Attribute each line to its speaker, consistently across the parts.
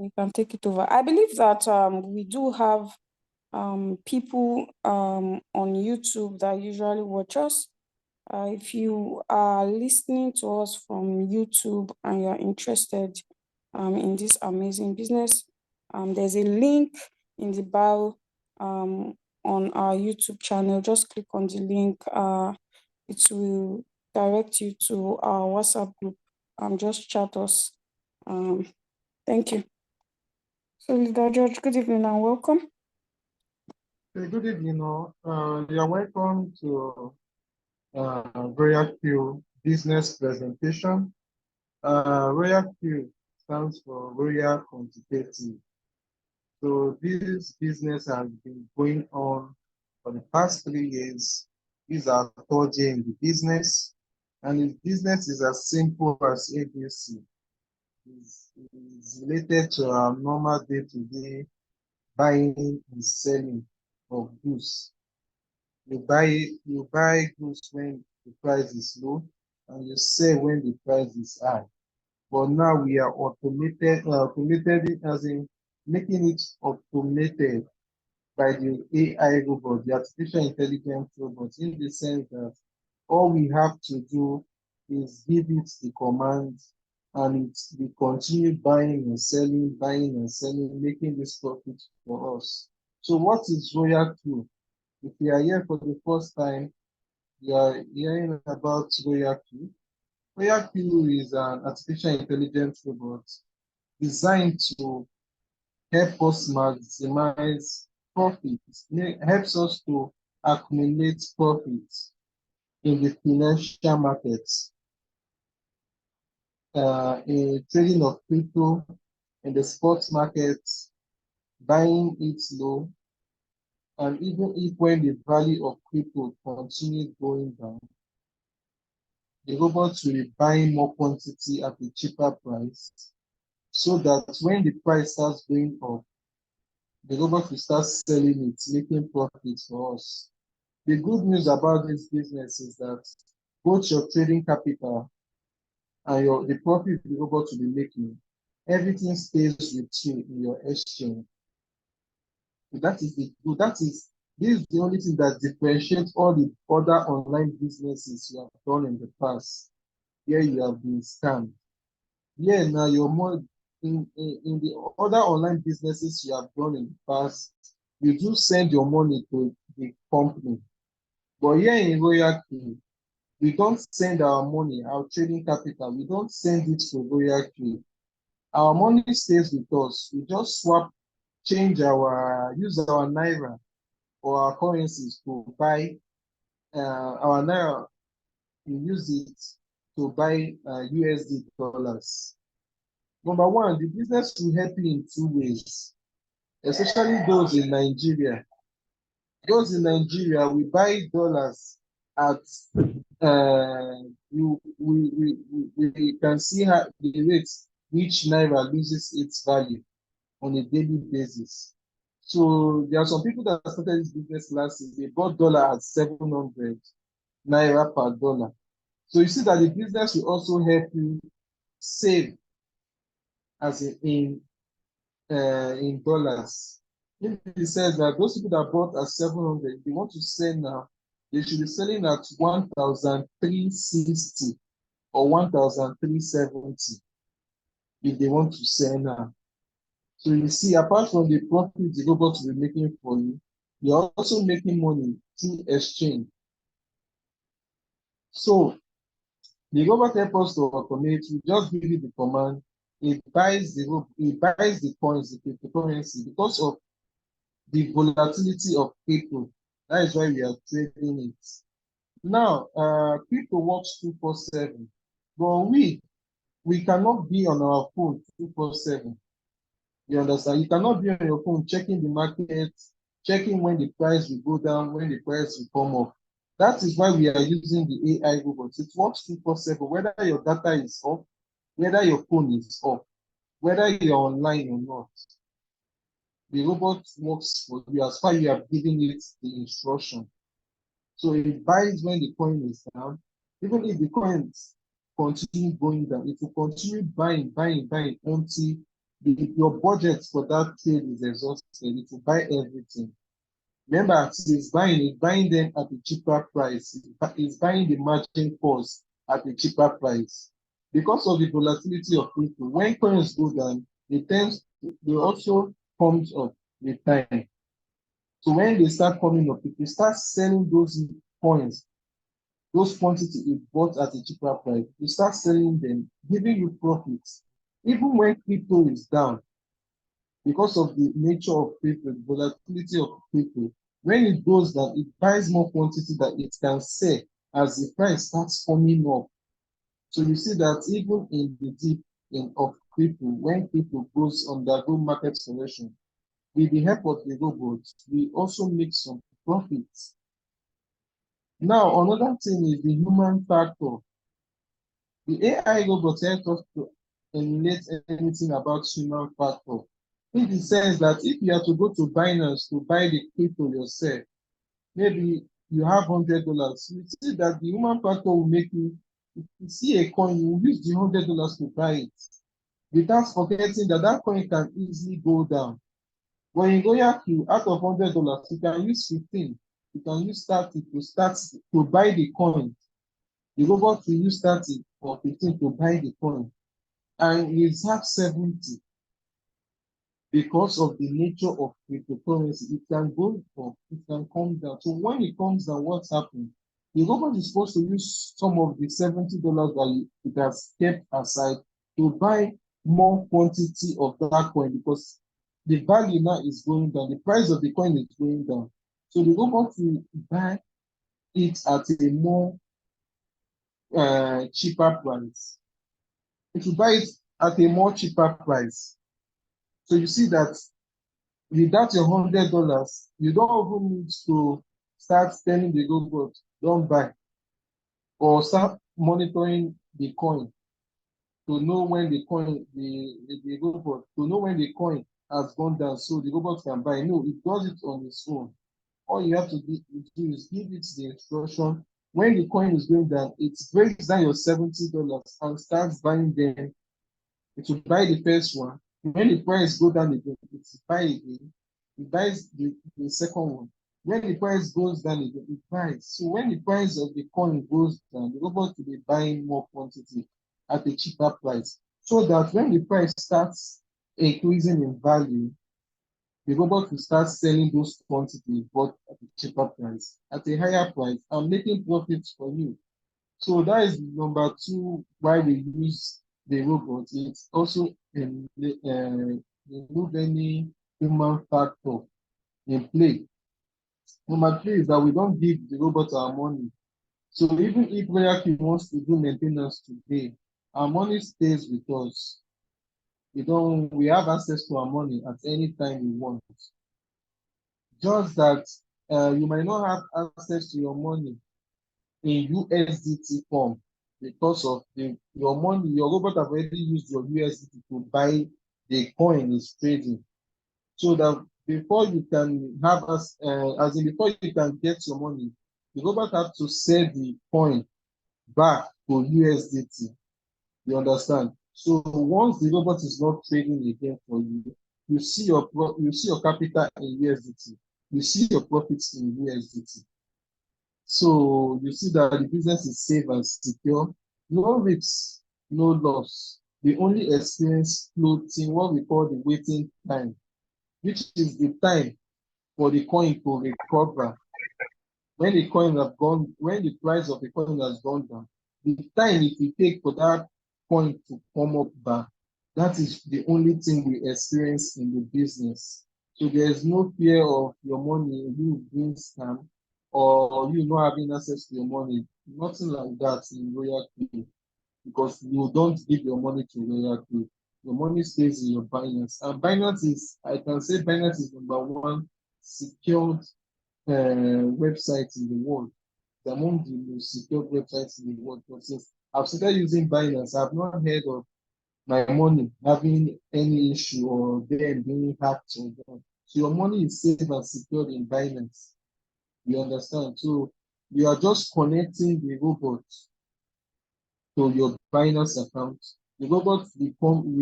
Speaker 1: we can take it over. I believe that we do have people on YouTube that usually watch us. If you are listening to us from YouTube and you're interested in this amazing business, there's a link in the bio on our YouTube channel. Just click on the link. It will direct you to our WhatsApp group. Just chat us. Thank you. So, Leader George, good evening and welcome.
Speaker 2: Good evening, all. You are welcome to Royalq business presentation. Royalq stands for Royal Quantitative. So this business has been going on for the past 3 years. These are third year in the business, and the business is as simple as ABC. It's related to our normal day-to-day buying and selling of goods. You buy goods when the price is low, and you sell when the price is high. But now we are automated it as in making it automated by the AI robot, the artificial intelligence robot, in the sense that all we have to do is give it the command, and it will continue buying and selling, making this profit for us. So what is Royalq? If you are here for the first time, you are hearing about Royalq. Royalq is an artificial intelligence robot designed to help us maximize profits, helps us to accumulate profits in the financial markets, in trading of crypto, in the sports markets, buying it low, and even if when the value of crypto continues going down, the robot will be buying more quantity at a cheaper price, so that when the price starts going up, the robot will start selling it, making profits for us. The good news about this business is that both your trading capital and the profit the robot will be making, everything stays with you in your exchange. So that is this is the only thing that differentiates all the other online businesses you have done in the past, where you have been scammed. Yeah, now you're more in the other online businesses you have done in the past, you do send your money to the company. But here in Royalq, we don't send our money, our trading capital, we don't send it to Royalq. Our money stays with us. We just use our naira or our currencies to buy our naira. We use it to buy USD dollars. Number one, the business will help you in two ways, especially those in Nigeria. Those in Nigeria, we buy dollars at we can see how the rates which naira loses its value on a daily basis. So there are some people that started this business last year. They bought dollar at 700 naira per dollar. So you see that the business will also help you save as in dollars. If it says that those people that bought at 700, they want to sell now, they should be selling at 1,360 or 1,370 if they want to sell now. So you see, apart from the profit the robot will be making for you, you're also making money through exchange. So the robot helps us to automate. We just give it the command. It buys the coins, the cryptocurrency, because of the volatility of crypto. That is why we are trading it. Now, crypto works 247, but we cannot be on our phone 247. You understand? You cannot be on your phone checking the market, checking when the price will go down, when the price will come up. That is why we are using the AI robots. It works 247, whether your data is off, whether your phone is off, whether you're online or not. The robot works for you as far as you have given it the instruction. So it buys when the coin is down. Even if the coins continue going down, it will continue buying until if your budget for that trade is exhausted, it will buy everything. Remember, it's buying them at a cheaper price. It's buying the margin calls at a cheaper price. Because of the volatility of crypto, when coins go down, they also comes up with time. So when they start coming up, if you start selling those coins, those quantity you bought at a cheaper price, you start selling them, giving you profits. Even when crypto is down, because of the nature of crypto, the volatility of crypto, when it goes down, it buys more quantity that it can sell as the price starts coming up. So you see that even in the deep of crypto, when crypto goes undergo market correction, with the help of the robots, we also make some profits. Now, another thing is the human factor. The AI robot helps us to emulate anything about human factor. In the sense that if you are to go to Binance to buy the crypto yourself, maybe you have $100, you see that the human factor will make you, if you see a coin, you will use the $100 to buy it, without forgetting that that coin can easily go down. When you go Royalq, out of $100, you can use 15, you can use 30 to buy the coin. The robot will use 30 or 15 to buy the coin, and you have 70. Because of the nature of cryptocurrency, it can go up, it can come down. So when it comes down, what's happening? The government is supposed to use some of the $70 that it has kept aside to buy more quantity of that coin, because the value now is going down, the price of the coin is going down. So the government will buy it at a more cheaper price. It will buy it at a more cheaper price. So you see that without your $100, you don't even need to start telling the robot, don't buy, or start monitoring the coin to know when the robot, to know when the coin has gone down so the robot can buy. No, it does it on its own. All you have to do is give it the instruction. When the coin is going down, it breaks down your $70 and starts buying them. It will buy the first one. When the price go down again, it will buy again. It buys the second one. When the price goes down again, it buys. So when the price of the coin goes down, the robot will be buying more quantity at a cheaper price. So that when the price starts increasing in value, the robot will start selling those quantities but at a cheaper price, at a higher price, and making profits for you. So that is number two why we use the robot. It's also remove any human factor in play. Number three is that we don't give the robot our money. So even if Royalq wants to do maintenance today, our money stays with us. We have access to our money at any time we want. Just that you might not have access to your money in USDT form, because of your money, your robot have already used your USDT to buy the coin is trading. So that before you can have as in before you can get your money, the robot have to sell the coin back to USDT. You understand? So once the robot is not trading again for you, you see your capital in USDT, you see your profits in USDT. So you see that the business is safe and secure, no risks, no loss. We only experience floating, what we call the waiting time, which is the time for the coin to recover. When the coin have gone, when the price of the coin has gone down, the time it will take for that coin to come up back, that is the only thing we experience in the business. So there is no fear of your money you being scammed or you not having access to your money. Nothing like that in Royalq, because you don't give your money to Royalq. Your money stays in your Binance. And Binance is, I can say Binance is number one secured website in the world. It's among the most secure websites in the world. But since I've started using Binance, I've not heard of my money having any issue or them being hacked or done. So your money is safe and secured in Binance. You understand? So you are just connecting the robot to your Binance account. The robot will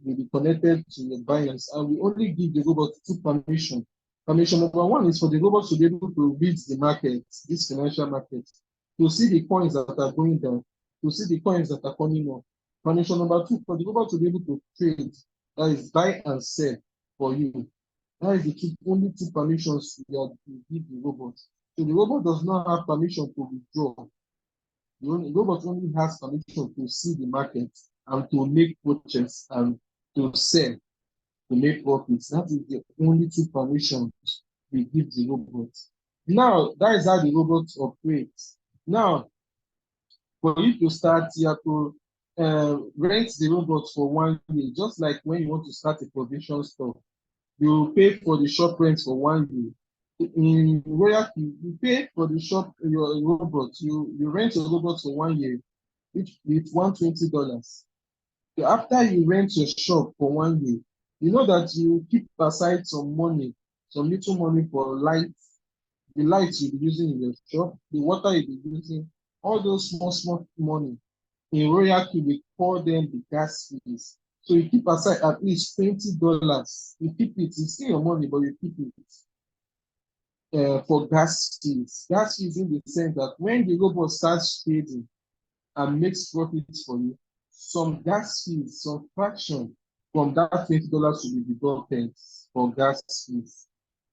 Speaker 2: be connected to your Binance, and we only give the robot two permission. Permission number one is for the robot to be able to read the market, this financial market, to see the coins that are going down, to see the coins that are coming up. Permission number two, for the robot to be able to trade, that is buy and sell for you. That is the only two permissions we give the robot. So the robot does not have permission to withdraw. The robot only has permission to see the market and to make purchase and to sell to make profits. That is the only two permissions we give the robot. Now, that is how the robot operates. Now, for you to start, you have to rent the robot for 1 year, just like when you want to start a provision store. You pay for the shop rent for 1 year. In Royalq, you pay for the shop, your robot, you rent your robot for 1 year, which with $120. So after you rent your shop for 1 year, you know that you keep aside some money, some little money for light, the lights you'll be using in your shop, the water you'll be using, all those small money. In Royalq, we call them the gas fees. So you keep aside at least $20. You keep it, it's still your money, but you keep it for gas fees. Gas fees in the sense that when the robot starts trading and makes profits for you, some gas fees, some fraction from that $20 will be deducted for gas fees,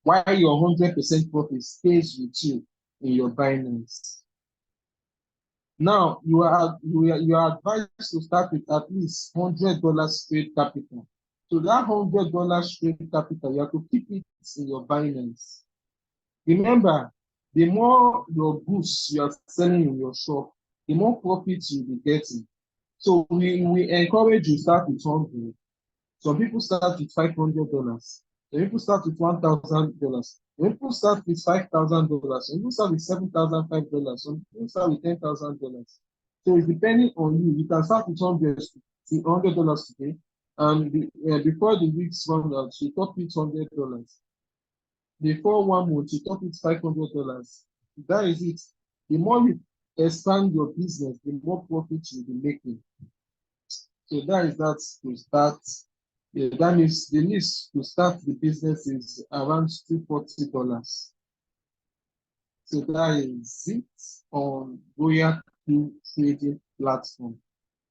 Speaker 2: while your 100% profit stays with you in your Binance. Now, you are advised to start with at least $100 straight capital. So that $100 straight capital, you have to keep it in your Binance. Remember, the more your goods you are selling in your shop, the more profits you'll be getting. So we encourage you start with 100. Some people start with $500. Some people start with $1,000. Some people start with $5,000. Some people start with $7,500. Some people start with $10,000. So it's depending on you. You can start with $100 today, and before the weeks run out, you top it $100. Before 1 month, you top it $500. That is it. The more you expand your business, the more profit you'll be making. So that is that to start. Yeah, that means the least to start the business is around $240. So that is it on Royalq trading platform.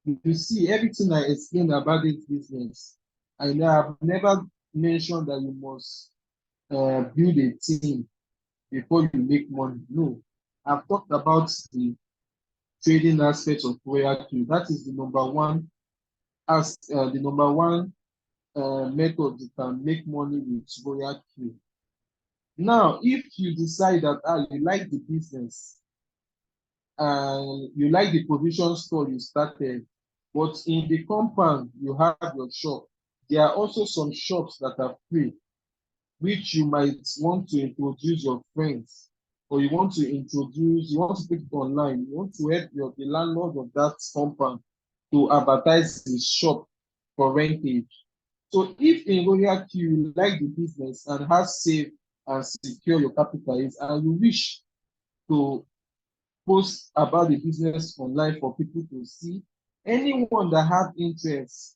Speaker 2: You see everything I explained about this business. I have never mentioned that you must build a team before you make money. No, I've talked about the trading aspect of Royalq. That is the number one as the number one method you can make money with Royalq. Now, if you decide that you like the business and you like the provision store you started, but in the compound you have your shop, there are also some shops that are free, which you might want to introduce your friends, or you want to take it online, you want to help the landlord of that compound to advertise his shop for rentage. So if in Royalq you like the business and have saved and secure your capital is, and you wish to post about the business online for people to see, anyone that have interest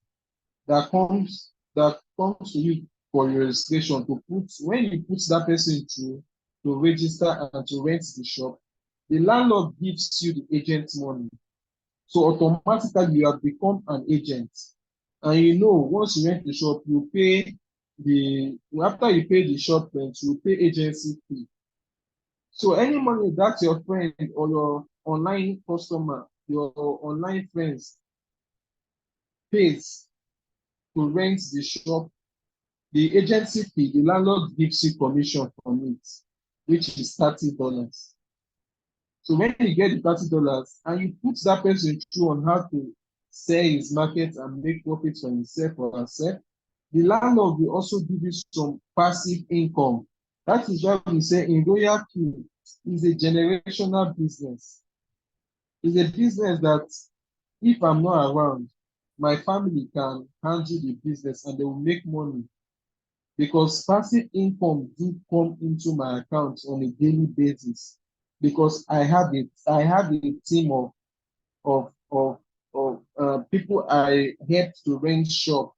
Speaker 2: that comes to you for your registration to put, when you put that person through to register and to rent the shop, the landlord gives you the agent money. So automatically you have become an agent. And once you rent the shop, you pay after you pay the shop rent, you pay agency fee. So any money that your friend or your online customer, your online friends pays to rent the shop, the agency fee, the landlord gives you commission from it, which is $30. So when you get the $30 and you put that person through on how to sell his market and make profits for himself or herself, the landlord will also give you some passive income. That is why we say in Royalq is a generational business. It's a business that if I'm not around, my family can handle the business and they will make money, because passive income do come into my account on a daily basis, because I have a team of of people I helped to rent shop.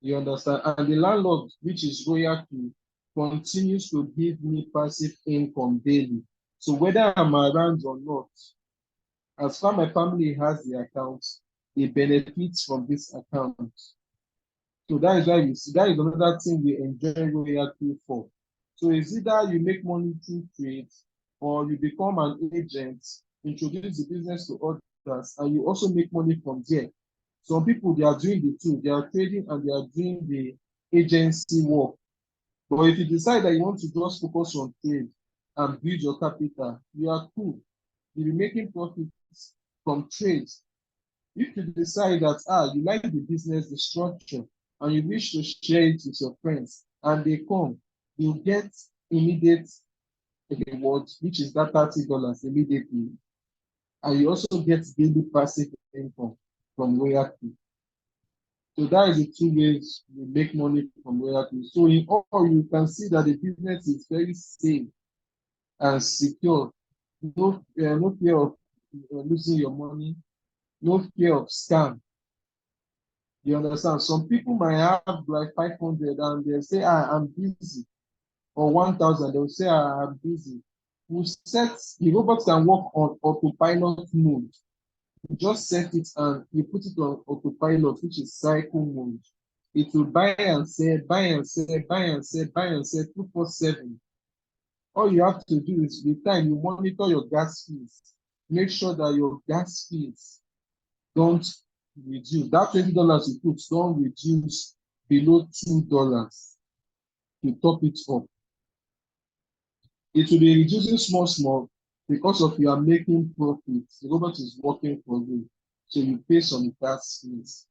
Speaker 2: You understand? And the landlord, which is Royalq, continues to give me passive income daily. So whether I'm around or not, as far my family has the account, they benefit from this account. So that is why we see that is another thing we enjoy Royalq for. So it's either you make money through trade or you become an agent, introduce the business to others, and you also make money from there. Some people they are doing the two, they are trading and they are doing the agency work. But if you decide that you want to just focus on trade and build your capital, you are cool. You'll be making profits from trade. If you decide that you like the business, the structure, and you wish to share it with your friends, and they come, you get immediate reward, which is that $30 immediately, and you also get daily passive income from Royalq. So that is the two ways we make money from Royalq. So in all, you can see that the business is very safe and secure. No fear of losing your money, no fear of scam. You understand? Some people might have like 500 and they say, I'm busy, or 1,000, they'll say, I'm busy. We set the robot can work on autopilot mode. You just set it and you put it on autopilot, which is cycle mode. It will buy and sell, buy and sell, buy and sell, buy and sell 247. All you have to do is with time you monitor your gas fees. Make sure that your gas fees don't reduce. That $20 you put don't reduce below $2 to top it up. It will be reducing small, small because of you are making profits. The robot is working for you. So you pay some gas fees.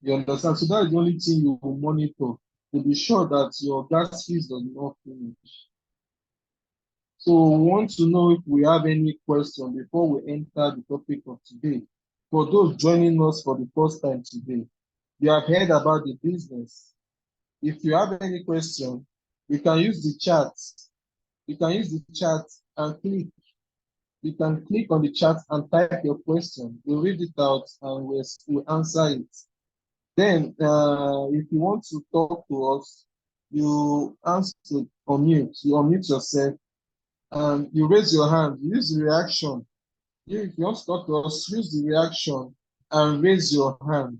Speaker 2: You understand? So that is the only thing you will monitor to be sure that your gas fees does not finish. So we want to know if we have any question before we enter the topic of today. For those joining us for the first time today, you have heard about the business. If you have any question, you can use the chat. You can use the chat and click. You can click on the chat and type your question. We'll read it out and we'll answer it. Then, if you want to talk to us, you answer to unmute. You unmute yourself and you raise your hand. Use the reaction. If you want to talk to us, use the reaction and raise your hand.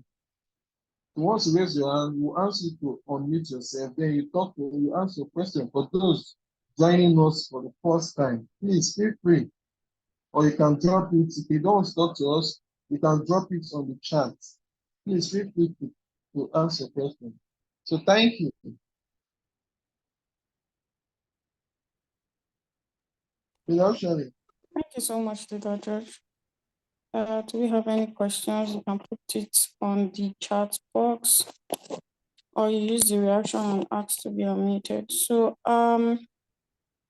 Speaker 2: Once you raise your hand, we'll ask you to unmute yourself. Then you answer your question. For those joining us for the first time, please feel free. Or you can drop it. If you don't talk to us, you can drop it on the chat. Please feel free to answer question. So thank you. Without sharing.
Speaker 1: Thank you so much, Leader George. Do we have any questions? You can put it on the chat box or you use the reaction and ask to be unmuted. So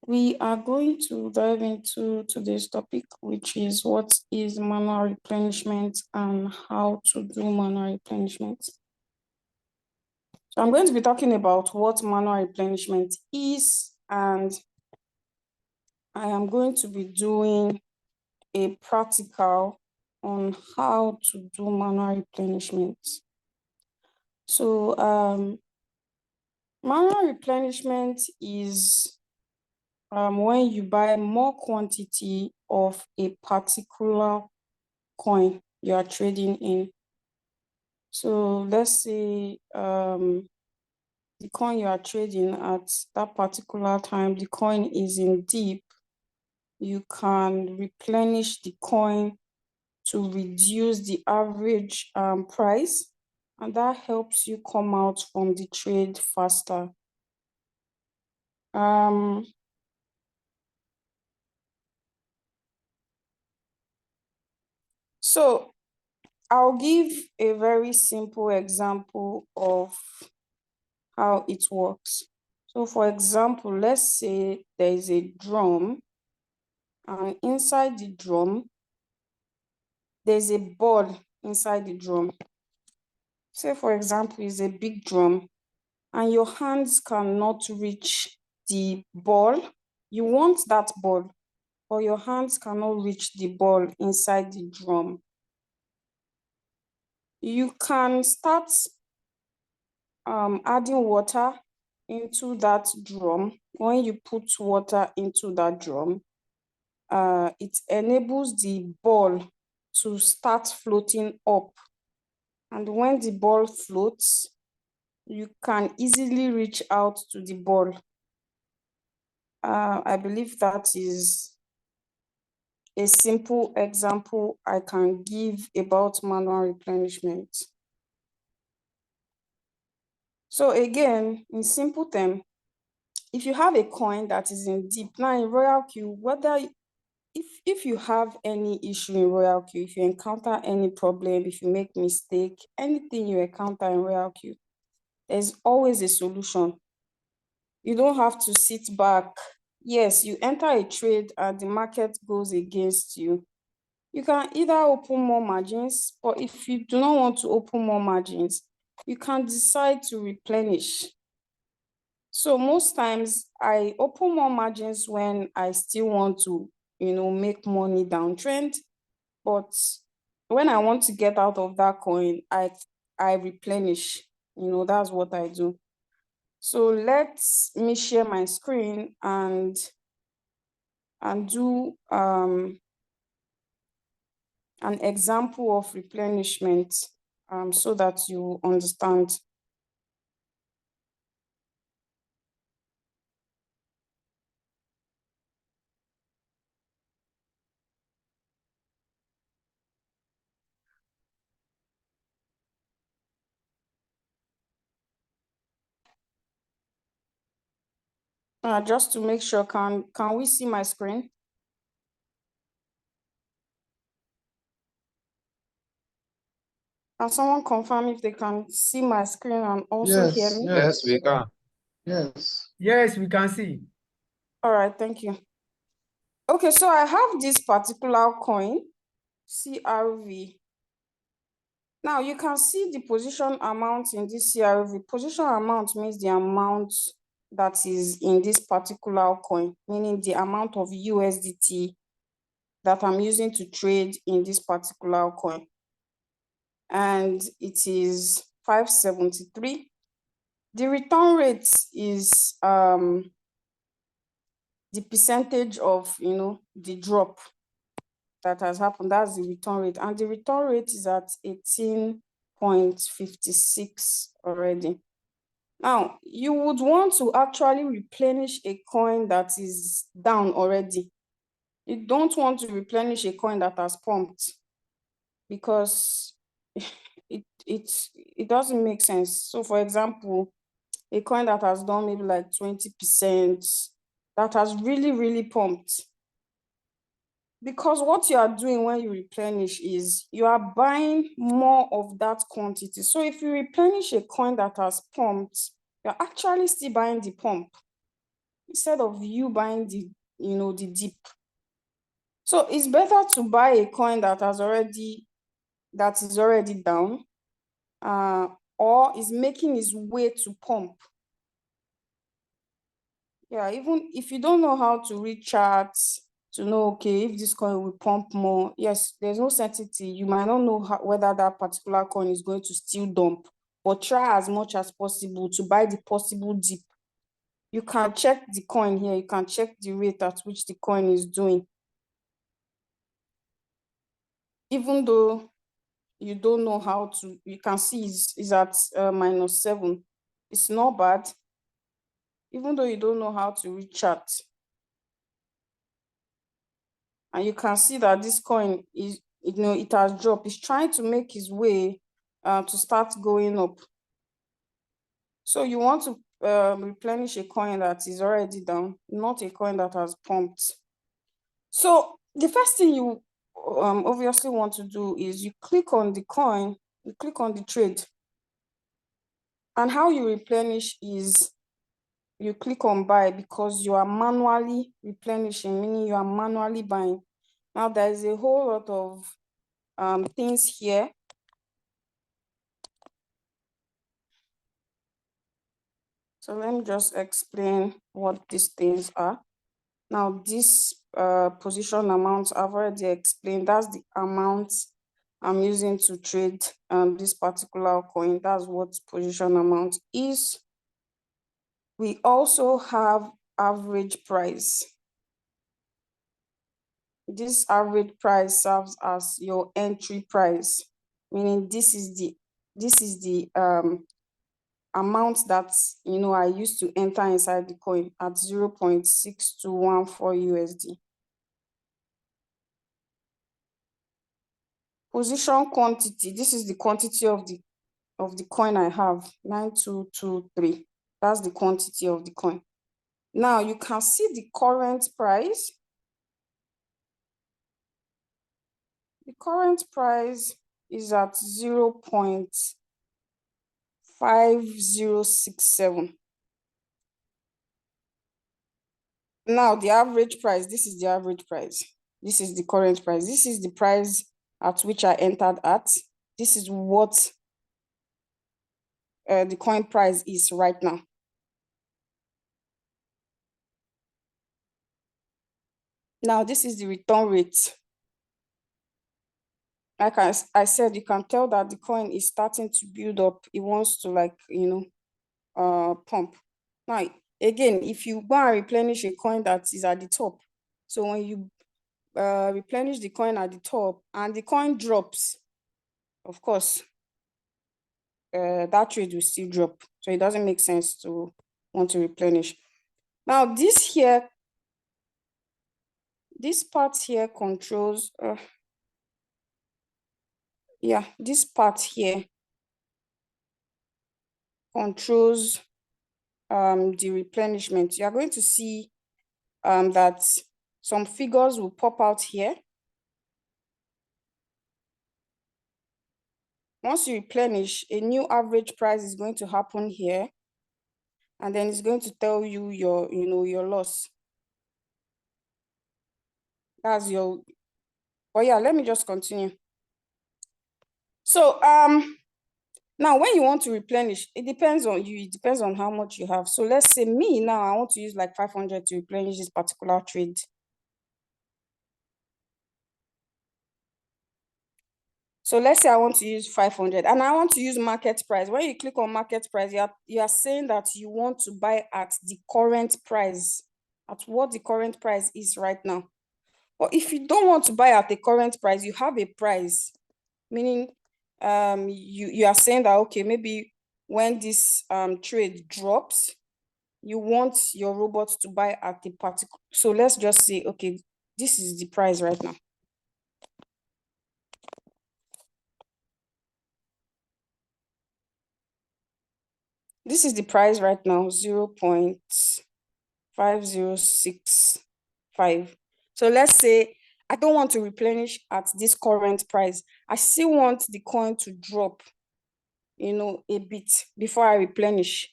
Speaker 1: we are going to dive into today's topic, which is what is manual replenishment and how to do manual replenishment. So I'm going to be talking about what manual replenishment is, and I am going to be doing a practical on how to do manual replenishment. So manual replenishment is when you buy more quantity of a particular coin you are trading in. So let's say the coin you are trading at that particular time, the coin is in dip. You can replenish the coin to reduce the average price, and that helps you come out from the trade faster. So I'll give a very simple example of how it works. So for example, let's say there is a drum, and inside the drum, there's a ball inside the drum. Say for example, it's a big drum, and your hands cannot reach the ball. You want that ball, but your hands cannot reach the ball inside the drum. You can start adding water into that drum. When you put water into that drum, it enables the ball to start floating up. And when the ball floats, you can easily reach out to the ball. I believe that is a simple example I can give about manual replenishment. So again, in simple terms, if you have a coin that is in deep, now in Royalq, whether if you have any issue in Royalq, if you encounter any problem, if you make mistake, anything you encounter in Royalq, there's always a solution. You don't have to sit back. Yes, you enter a trade and the market goes against you. You can either open more margins, or if you do not want to open more margins, you can decide to replenish. So most times I open more margins when I still want to, make money downtrend. But when I want to get out of that coin, I replenish. That's what I do. So let me share my screen and do an example of replenishment so that you understand. Just to make sure, can we see my screen? Can someone confirm if they can see my screen and also hear
Speaker 2: Yes,
Speaker 1: me?
Speaker 3: Yes, we can.
Speaker 2: yes.
Speaker 4: Yes, we can see.
Speaker 1: All right, thank you. Okay, so I have this particular coin, CRV. Now you can see the position amount in this CRV. Position amount means the amount that is in this particular coin, meaning the amount of USDT that I'm using to trade in this particular coin. And it is 573. The return rate is the percentage of the drop that has happened. That's the return rate, and the return rate is at 18.56 already. Now you would want to actually replenish a coin that is down already. You don't want to replenish a coin that has pumped, because it doesn't make sense. So for example, a coin that has done maybe like 20%, that has really pumped, because what you are doing when you replenish is you are buying more of that quantity. So if you replenish a coin that has pumped, you're actually still buying the pump instead of you buying the the dip. So it's better to buy a coin that is already down, or is making its way to pump. Yeah, even if you don't know how to read charts to know, okay, if this coin will pump more, yes, there's no certainty. You might not know whether that particular coin is going to still dump, but try as much as possible to buy the possible dip. You can check the coin here. You can check the rate at which the coin is doing. Even though you don't know how to, you can see is at -7. It's not bad. Even though you don't know how to read chart. And you can see that this coin is, it has dropped. It's trying to make its way to start going up. So you want to replenish a coin that is already down, not a coin that has pumped. So the first thing you obviously want to do is you click on the coin, you click on the trade. And how you replenish is you click on buy, because you are manually replenishing, meaning you are manually buying. Now there is a whole lot of things here. So let me just explain what these things are. Now this position amount I've already explained. That's the amount I'm using to trade this particular coin. That's what position amount is. We also have average price. This average price serves as your entry price, meaning this is the amount that I used to enter inside the coin at 0.6214 USD. Position quantity, this is the quantity of the coin I have, 9223. That's the quantity of the coin. Now you can see the current price. The current price is at 0.5067. Now the average price, this is the average price. This is the current price. This is the price at which I entered at. This is what the coin price is right now. Now this is the return rate. Like I said, you can tell that the coin is starting to build up. It wants to pump. Now, again, if you go and replenish a coin that is at the top, so when you replenish the coin at the top and the coin drops, of course, that trade will still drop. So it doesn't make sense to want to replenish. Now, this part here controls, this part here controls the replenishment. You are going to see that some figures will pop out here. Once you replenish, a new average price is going to happen here, and then it's going to tell you your loss. That's your, but yeah, let me just continue. So now when you want to replenish, it depends on you, it depends on how much you have. So let's say me now, I want to use like 500 to replenish this particular trade. So let's say I want to use 500 and I want to use market price. When you click on market price, you are saying that you want to buy at the current price, at what the current price is right now. But if you don't want to buy at the current price, you have a price, meaning you are saying that, okay, maybe when this trade drops, you want your robot to buy at the particular. So let's just say, okay, this is the price right now. This is the price right now, 0.5065. So let's say I don't want to replenish at this current price. I still want the coin to drop, a bit before I replenish.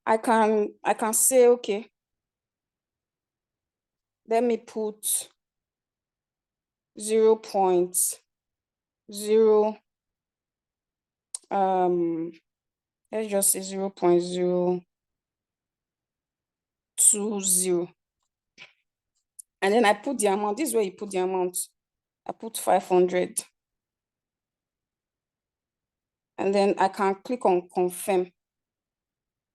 Speaker 1: I can say, okay, let me put 0.0, let's just say 0.020. And then I put the amount. This is where you put the amount. I put 500. And then I can click on confirm.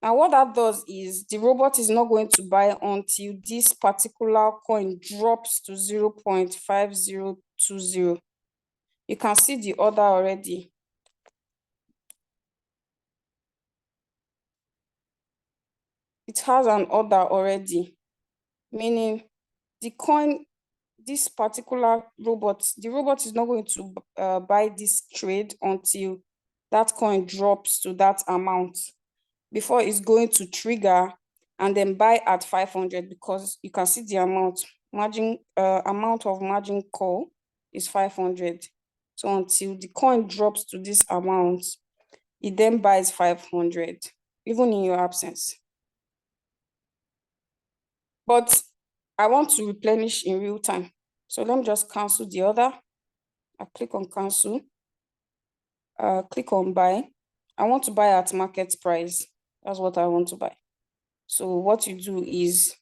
Speaker 1: Now what that does is the robot is not going to buy until this particular coin drops to 0.5020. You can see the order already. It has an order already, meaning the coin, this particular robot, the robot is not going to buy this trade until that coin drops to that amount before it's going to trigger and then buy at 500, because you can see the amount of margin call is 500. So until the coin drops to this amount, it then buys 500, even in your absence. But I want to replenish in real time. So let me just cancel the order. I click on cancel. Click on buy. I want to buy at market price. That's what I want to buy. So what you do is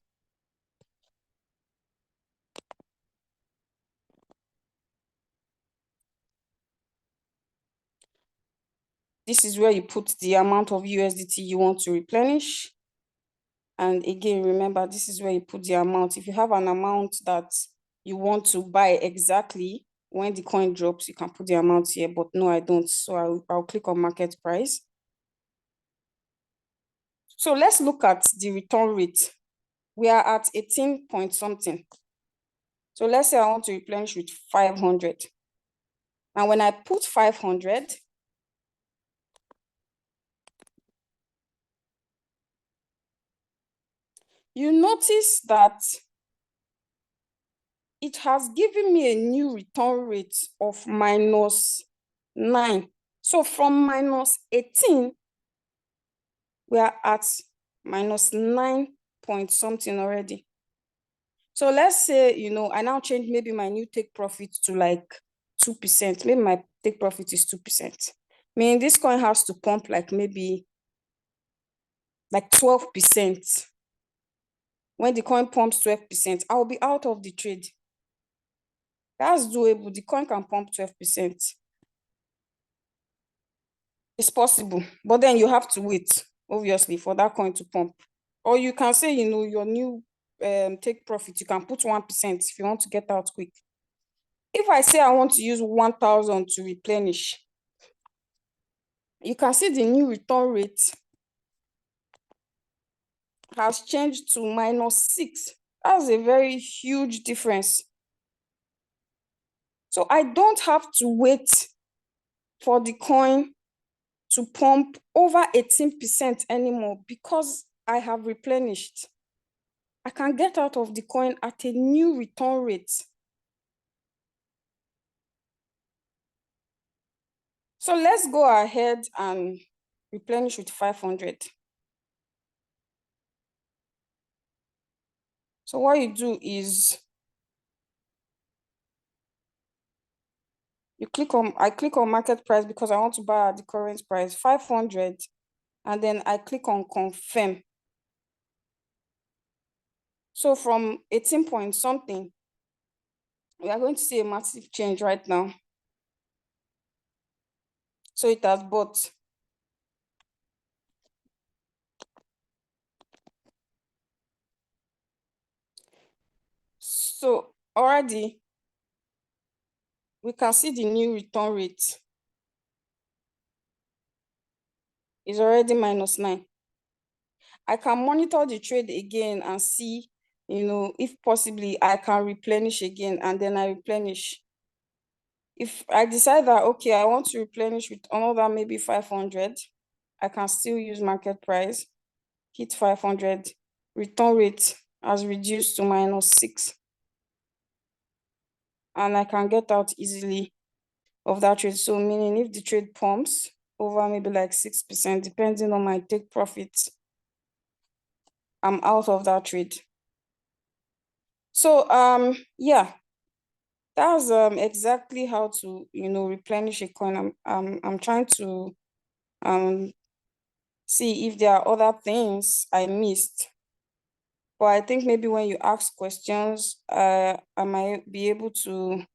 Speaker 1: This is where you put the amount of USDT you want to replenish. And again, remember, this is where you put the amount. If you have an amount that you want to buy exactly when the coin drops, you can put the amount here, but no, I don't. So I'll click on market price. So let's look at the return rate. We are at 18 point something. So let's say I want to replenish with 500. And when I put 500, you notice that it has given me a new return rate of -9. So from -18, we are at -9 point something already. So let's say, I now change maybe my new take profit to like 2%. Maybe my take profit is 2%. Meaning this coin has to pump like maybe like 12%. When the coin pumps 12%, I'll be out of the trade. That's doable. The coin can pump 12%. It's possible, but then you have to wait, obviously, for that coin to pump. Or you can say, your new take profit, you can put 1% if you want to get out quick. If I say I want to use 1,000 to replenish, you can see the new return rate has changed to -6. That's a very huge difference. So I don't have to wait for the coin to pump over 18% anymore because I have replenished. I can get out of the coin at a new return rate. So let's go ahead and replenish with 500. So what you do is I click on market price because I want to buy at the current price, 500, and then I click on confirm. So from 18 point something, we are going to see a massive change right now. So it has bought. So already, we can see the new return rate is already -9. I can monitor the trade again and see, if possibly I can replenish again, and then I replenish. If I decide that, okay, I want to replenish with another maybe 500, I can still use market price, hit 500, return rate has reduced to -6. And I can get out easily of that trade. So meaning if the trade pumps over maybe like 6%, depending on my take profit, I'm out of that trade. So yeah, that's exactly how to replenish a coin. I'm trying to see if there are other things I missed. But I think maybe when you ask questions, I might be able to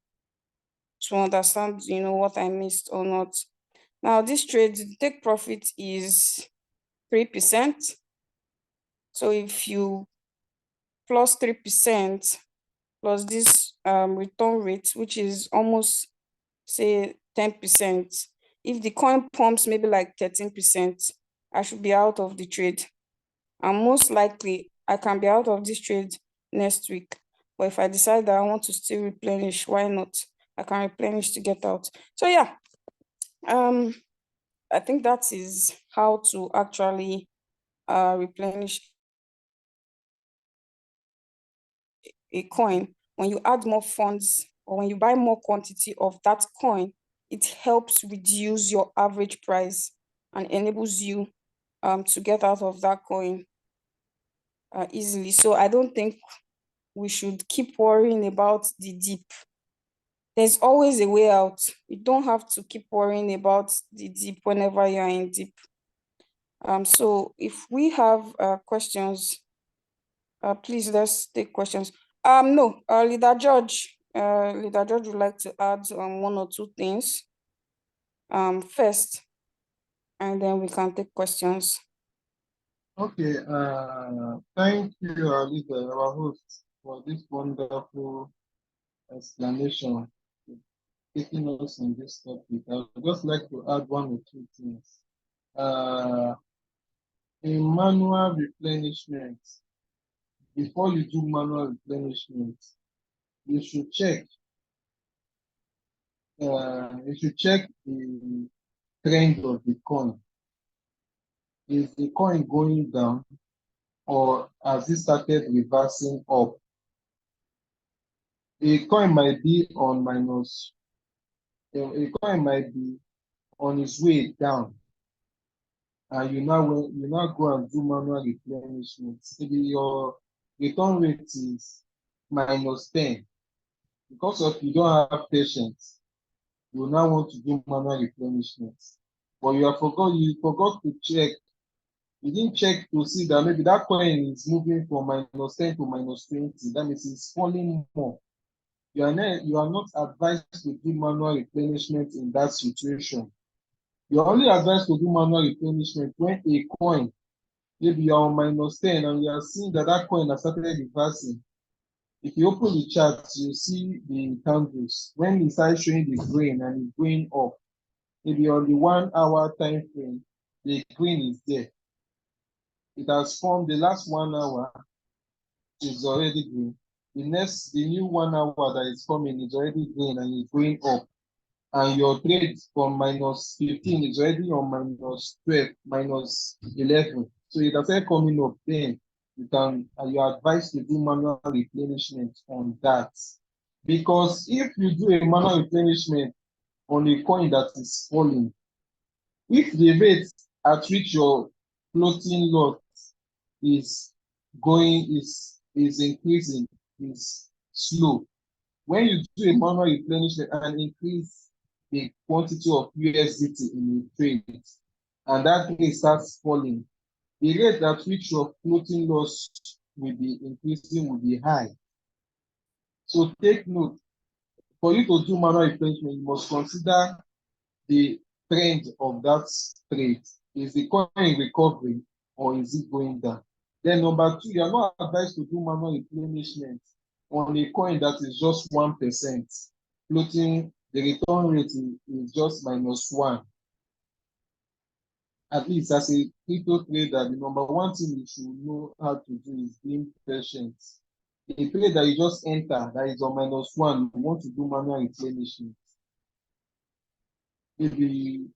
Speaker 1: understand, what I missed or not. Now, this trade, the take profit is 3%. So if you plus 3% plus this return rate, which is almost, say, 10%, if the coin pumps maybe like 13%, I should be out of the trade. And most likely, I can be out of this trade next week. But if I decide that I want to still replenish, why not? I can replenish to get out. So yeah, I think that is how to actually replenish a coin. When you add more funds or when you buy more quantity of that coin, it helps reduce your average price and enables you to get out of that coin easily. So I don't think we should keep worrying about the dip. There's always a way out. You don't have to keep worrying about the dip whenever you're in dip. So if we have questions, please let's take questions. No, Leader George would like to add one or two things. First, and then we can take questions.
Speaker 2: Okay, thank you, Alida, our host, for this wonderful explanation, taking us on this topic. I would just like to add one or two things. Uh, in manual replenishment, before you do manual replenishment, you should check. You should check the trend of the coin. Is the coin going down, or has it started reversing up? A coin might be on minus. A coin might be on its way down, and you now go and do manual replenishment. Maybe your return rate is -10. Because of you don't have patience, you now want to do manual replenishment. But you forgot to check. You didn't check to see that maybe that coin is moving from -10 to -20. That means it's falling more. You are not advised to do manual replenishment in that situation. You're only advised to do manual replenishment when a coin, maybe you're on -10 and you are seeing that that coin has started reversing. If you open the chart, you see the candles. When it starts showing the green and it's going up, maybe on the 1 hour time frame, the green is there. It has formed the last 1 hour is already green. The new 1 hour that is coming is already green and it's going up. And your trade from -15 is already on -12, -11. So it has started coming up, then you are advised to do manual replenishment on that. Because if you do a manual replenishment on a coin that is falling, if the rate at which your floating lot is increasing is slow, when you do a manual replenishment and increase the quantity of USDT in a trade, and that rate starts falling, the rate at which your floating loss will be increasing will be high. So take note, for you to do manual replenishment, you must consider the trend of that trade. Is the coin recovering or is it going down? Then number two, you are not advised to do manual replenishment on a coin that is just 1%. Floating, the return rate is just -1. At least as a crypto trader, the number one thing you should know how to do is being patient. A trade that you just enter that is on -1, you want to do manual replenishment. Maybe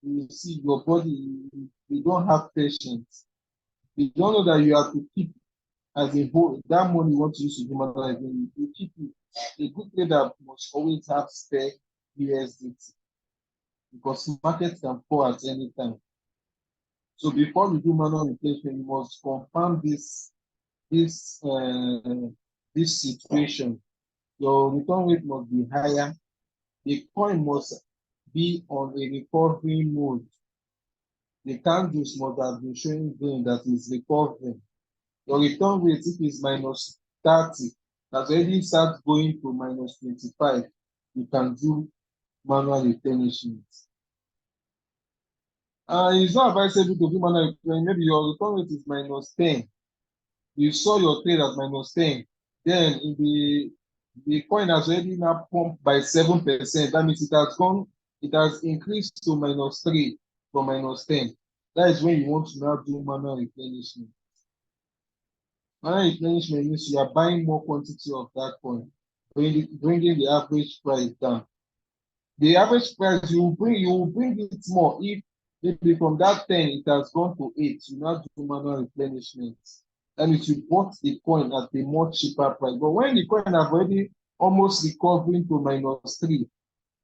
Speaker 2: you see your body, you don't have patience. You don't know that you have to keep as a whole that money you want to use to do manual replenishment. You keep it. A good trader must always have spare USDT because market can fall at any time. So before you do manual replacement, you must confirm this situation. Your return rate must be higher. The coin must be on a recovery mode. The candles must have been showing green that is recovering. Your return rate, if it's -30, that already starts going to -25, you can do manual replenishment. It's not advisable to do manual replenishment. Maybe your return rate is -10. You saw your trade at -10. Then in the coin has already now pumped by 7%. That means it has increased to -3 from -10. That is when you want to now do manual replenishment. Manual replenishment means you are buying more quantity of that coin, bringing the average price down. The average price you will bring it more if maybe from that 10 it has gone to 8. You now do manual replenishment. That means you bought the coin at a much cheaper price. But when the coin have already almost recovering to -3,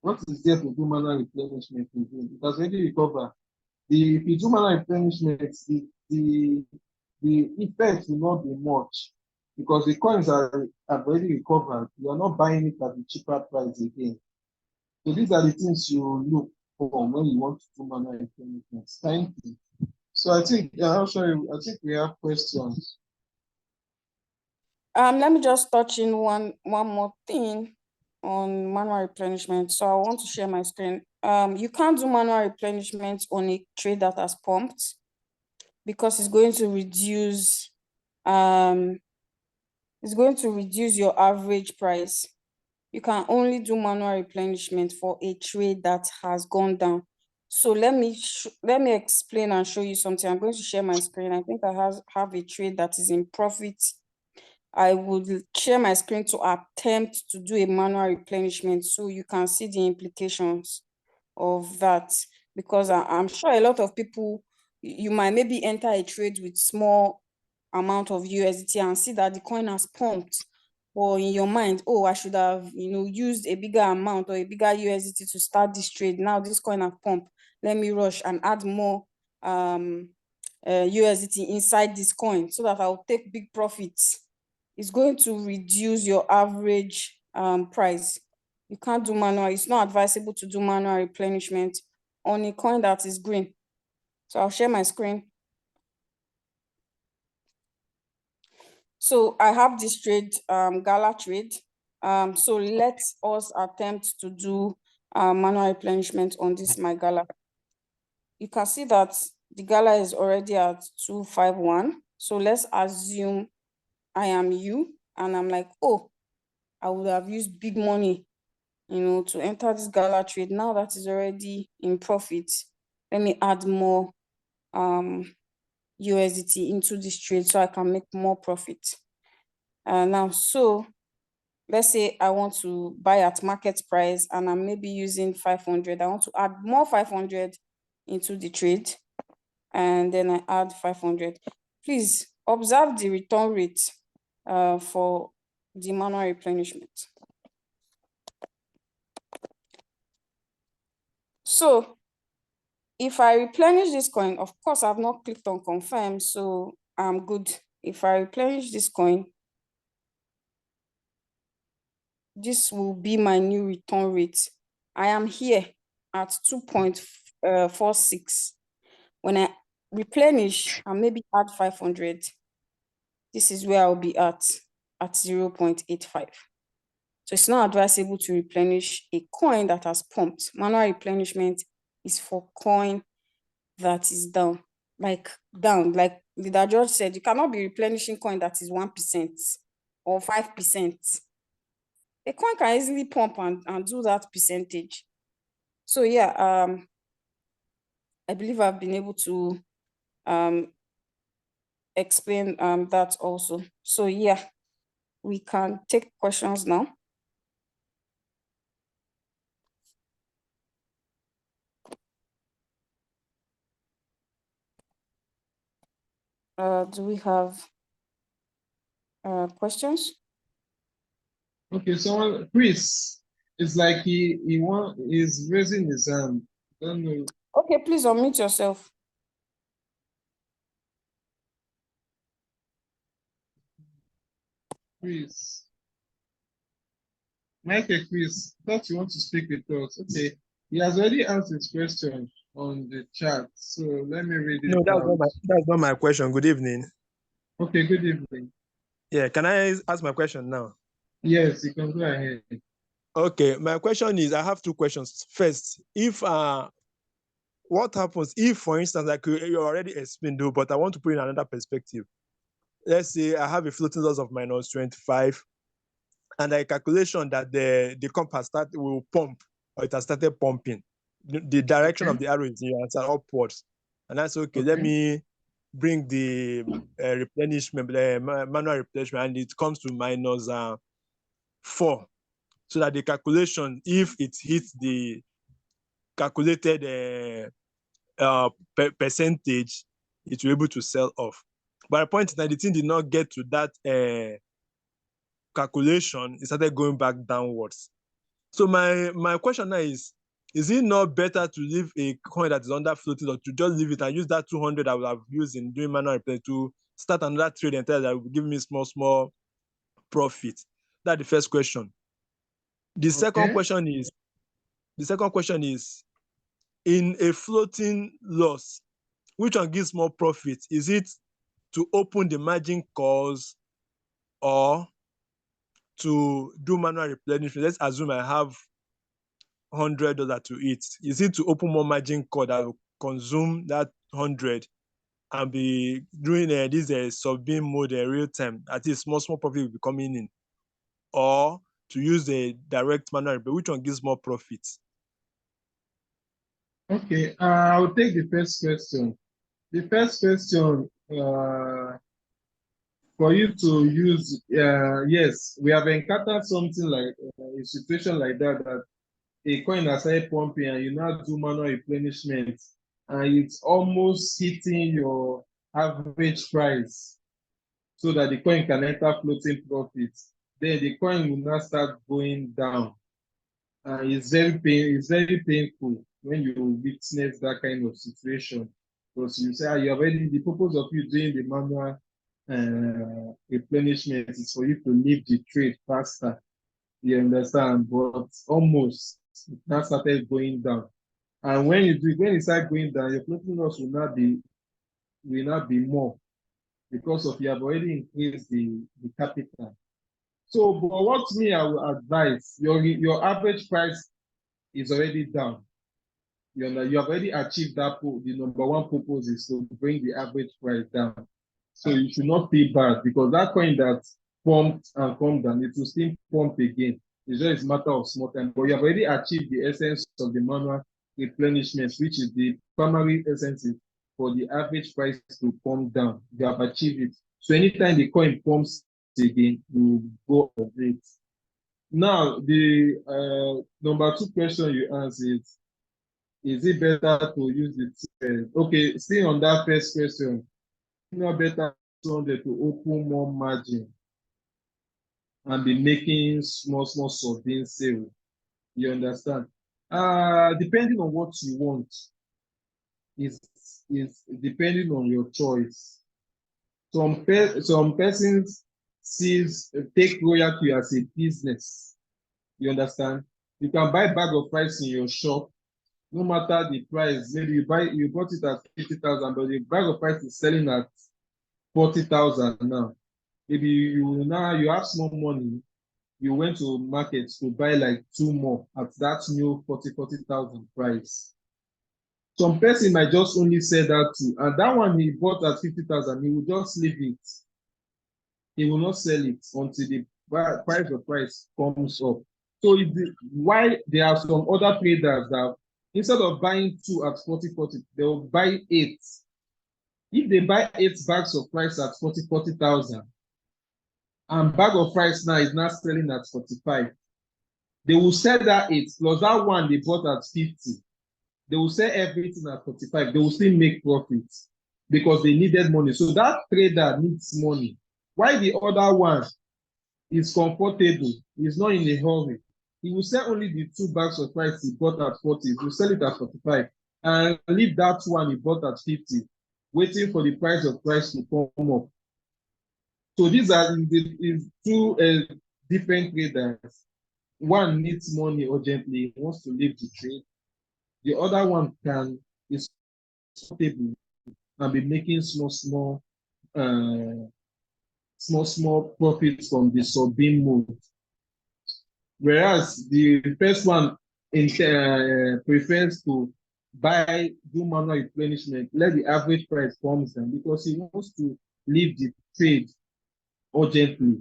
Speaker 2: what is there to do manual replenishment again? It has already recovered. If you do manual replenishment, the effect will not be much because the coins have already recovered. You are not buying it at the cheaper price again. So these are the things you look for when you want to do manual replenishment. Thank you. So I think we have questions.
Speaker 1: Let me just touch in one more thing. on manual replenishment. So I want to share my screen. You can't do manual replenishment on a trade that has pumped because it's going to reduce your average price. You can only do manual replenishment for a trade that has gone down. So let me explain and show you something. I'm going to share my screen. I think I have a trade that is in profit. I would share my screen to attempt to do a manual replenishment so you can see the implications of that, because I'm sure a lot of people, you might maybe enter a trade with small amount of USDT and see that the coin has pumped, or in your mind, oh, I should have used a bigger amount or a bigger USDT to start this trade. Now this coin has pumped, let me rush and add more USDT inside this coin so that I'll take big profits. It's going to reduce your average price. You can't do manual. It's not advisable to do manual replenishment on a coin that is green. So I'll share my screen. So I have this trade, Gala trade. So let us attempt to do manual replenishment on this my Gala. You can see that the Gala is already at 251. So let's assume I am you and I'm like, oh, I would have used big money, to enter this Gala trade. Now that is already in profit, let me add more USDT into this trade so I can make more profit. Now, so let's say I want to buy at market price and I'm maybe using 500. I want to add more 500 into the trade, and then I add 500. Please observe the return rate for the manual replenishment. So if I replenish this coin, of course, I've not clicked on confirm, so I'm good. If I replenish this coin, this will be my new return rate. I am here at 2.46. When I replenish and maybe add 500, this is where I'll be at 0.85. So it's not advisable to replenish a coin that has pumped. Manual replenishment is for coin that is down. Like Leader George said, you cannot be replenishing coin that is 1% or 5%. A coin can easily pump and do that percentage. So yeah, I believe I've been able to explain that also. So yeah, we can take questions now. Do we have questions?
Speaker 2: Okay, someone, Chris, it's like he's raising his hand. Don't know.
Speaker 1: Okay, please unmute yourself.
Speaker 2: Chris. Michael, Chris, thought you want to speak with us. Okay, he has already asked his question on the chat, so let me read it
Speaker 3: No,
Speaker 2: out.
Speaker 3: that's not my question. Good evening.
Speaker 2: Okay, good evening.
Speaker 3: Yeah, can I ask my question now?
Speaker 2: Yes, you can go ahead.
Speaker 3: Okay, my question is, I have two questions. First, if what happens if, for instance, like you already explained, though, but I want to put in another perspective. Let's say I have a floating loss of minus 25, and a calculation that the compass will pump, or it has started pumping. The direction of the arrow is in your answer upwards, and that's okay. Let me bring the replenishment, manual replenishment, and it comes to minus 4, so that the calculation, if it hits the calculated percentage, it will be able to sell off. But the point is that the thing did not get to that calculation, it started going back downwards. So my question now is it not better to leave a coin that is under floating, or to just leave it and use that 200 I would have used in doing manual replay to start another trade entirely that will give me small profit? That's the first question. The second question is, in a floating loss, which one gives more profit? Is it to open the margin calls or to do manual replenishment, let's assume I have $100 to it. Is it to open more margin call that will consume that 100 and be doing this sub-bin mode real time? At least small profit will be coming in, or to use the direct manual, but which one gives more profits?
Speaker 2: Okay, I'll take the first question. The first question, for you to use, yes, we have encountered something like a situation like that, that a coin has started pumping and you now do manual replenishment and it's almost hitting your average price so that the coin can enter floating profit. Then the coin will now start going down. It's very painful when you witness that kind of situation, because you say you already, the purpose of you doing the manual replenishment is for you to leave the trade faster. You understand? But almost it now started going down. And when it start going down, your floating loss will not be more, because of you have already increased the capital. So, but what me I will advise, your average price is already down. You have already achieved that. The number one purpose is to bring the average price down. So you should not feel bad, because that coin that pumped and come down, it will still pump again. It's just a matter of small time. But you have already achieved the essence of the manual replenishment, which is the primary essence for the average price to come down. You have achieved it. So anytime the coin pumps again, you go of it. Now, the number two question you asked is it better to use it? Okay, still on that first question, not better to open more margin and be making small sub-bin sale. You understand? Depending on what you want, is depending on your choice. Some persons take Royalq as a business. You understand? You can buy bag of rice in your shop, no matter the price. Maybe you bought it at 50,000, but the bag of rice is selling at 40,000 now. Maybe you have small money, you went to market to buy like two more at that new 40,000 price. Some person might just only sell that two, and that one he bought at 50,000, he will just leave it. He will not sell it until the price comes up. So why there are some other traders that instead of buying two at 40, they will buy 8. If they buy 8 bags of rice at 40,000, and bag of rice now is not selling at 45, they will sell that 8 plus that one they bought at 50. They will sell everything at 45. They will still make profits because they needed money. So that trader needs money. Why the other one is comfortable, he's not in a hurry. He will sell only the 2 bags of rice he bought at 40. He will sell it at 45 and leave that one he bought at 50, waiting for the price of rice to come up. So these are two different traders. One needs money urgently, wants to leave the trade. The other one is comfortable and be making small profits from the sub-bin mode. Whereas the first one prefers to do manual replenishment, let the average price comes down, because he wants to leave the trade urgently.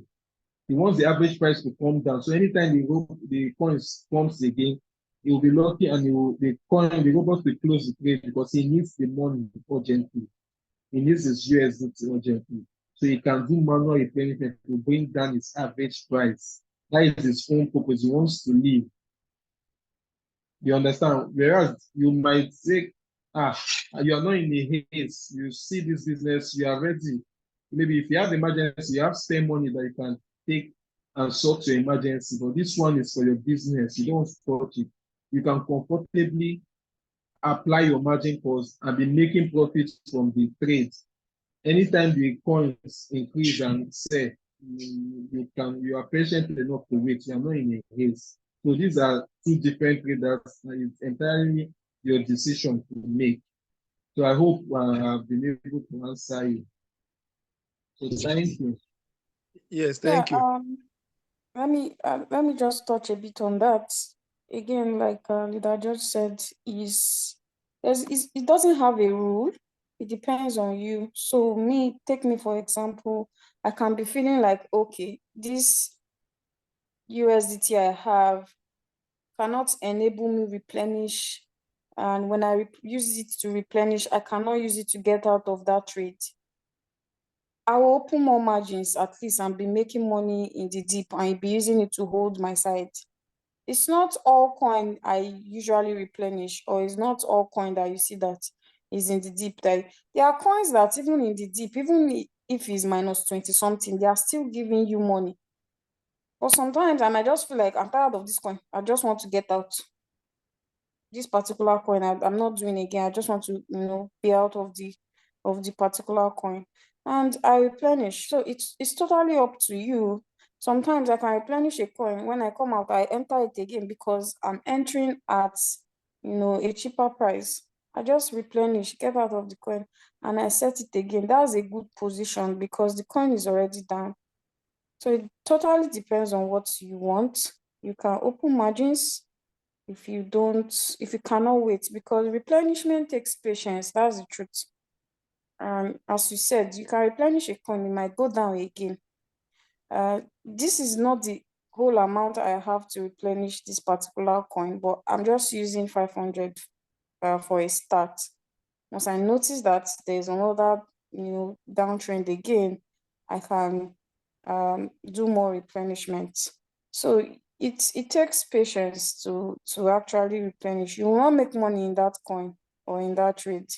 Speaker 2: He wants the average price to come down. So anytime the coins comes again, he will be lucky, and the robot will close the trade because he needs the money urgently. He needs his USDT urgently. So he can do manual replenishment to bring down his average price. That is his own purpose. He wants to leave. You understand? Whereas you might say, you are not in a haste. You see this business, you are ready. Maybe if you have emergency, you have spare money that you can take and sort your emergency. But this one is for your business. You don't touch it. You can comfortably apply your margin calls and be making profits from the trade. Anytime the coins increase and sell, you are patient enough to wait. You are not in a haste. So these are two different traders, and it's entirely your decision to make. So I hope I've been able to answer you. So thank you.
Speaker 3: Yes,
Speaker 1: Yeah,
Speaker 3: thank you.
Speaker 1: let me just touch a bit on that. Again, like Leader George said, it doesn't have a rule. It depends on you. So take me for example, I can be feeling like, okay, this USDT I have cannot enable me replenish, and when I use it to replenish, I cannot use it to get out of that trade. I will open more margins at least and be making money in the dip and be using it to hold my side. It's not all coin I usually replenish, or it's not all coin that you see that is in the dip. That there are coins that even in the dip, even if it's minus 20 something, they are still giving you money. But sometimes I might just feel like I'm tired of this coin. I just want to get out. This particular coin, I'm not doing again. I just want to, be out of the particular coin, and I replenish. So it's totally up to you. Sometimes I can replenish a coin. When I come out, I enter it again because I'm entering at a cheaper price. I just replenish, get out of the coin, and I set it again. That's a good position because the coin is already down. So it totally depends on what you want. You can open margins if you cannot wait, because replenishment takes patience. That's the truth. As you said, you can replenish a coin, it might go down again. This is not the whole amount I have to replenish this particular coin, but I'm just using 500 for a start. Once I notice that there's another downtrend again, I can do more replenishment. So it takes patience to actually replenish. You will not make money in that coin or in that trade.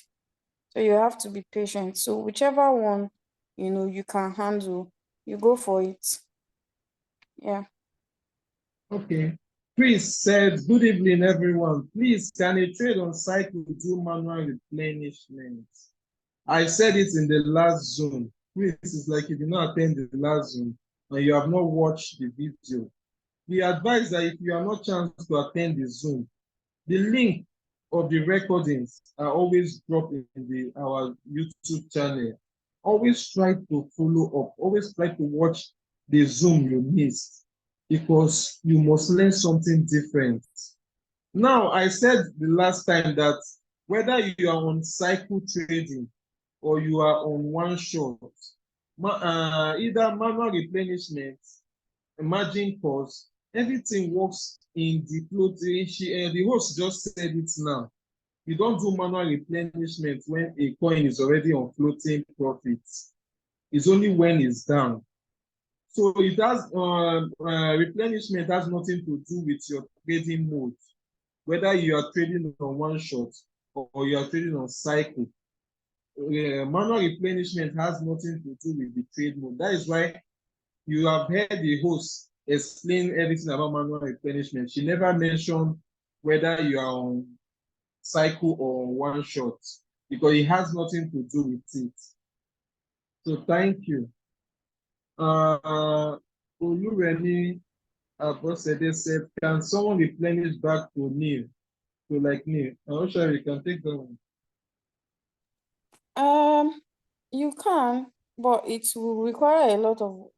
Speaker 1: So you have to be patient. So whichever one you can handle, you go for it. Yeah.
Speaker 2: Okay. Chris said, good evening, everyone. Please, can a trade on cycle do manual replenishment? I said it in the last Zoom. Chris, it's like if you not attend the last Zoom and you have not watched the video. We advise that if you have not chance to attend the Zoom, the link of the recordings are always dropped in our YouTube channel. Always try to follow up. Always try to watch the Zoom you missed, because you must learn something different. Now, I said the last time that whether you are on cycle trading or you are on one shot, either manual replenishment, margin calls, everything works in the floating. The host just said it now. You don't do manual replenishment when a coin is already on floating profits. It's only when it's down. So it has replenishment has nothing to do with your trading mode, whether you are trading on one shot or you are trading on cycle. Manual replenishment has nothing to do with the trade mode. That is why you have heard the host explain everything about manual replenishment. She never mentioned whether you are on cycle or one shot, because it has nothing to do with it. So thank you. Oluremi Abosede said, can someone replenish back to Neil? So like Neil. I'm not sure you can take that one.
Speaker 1: You can, but it will require a lot of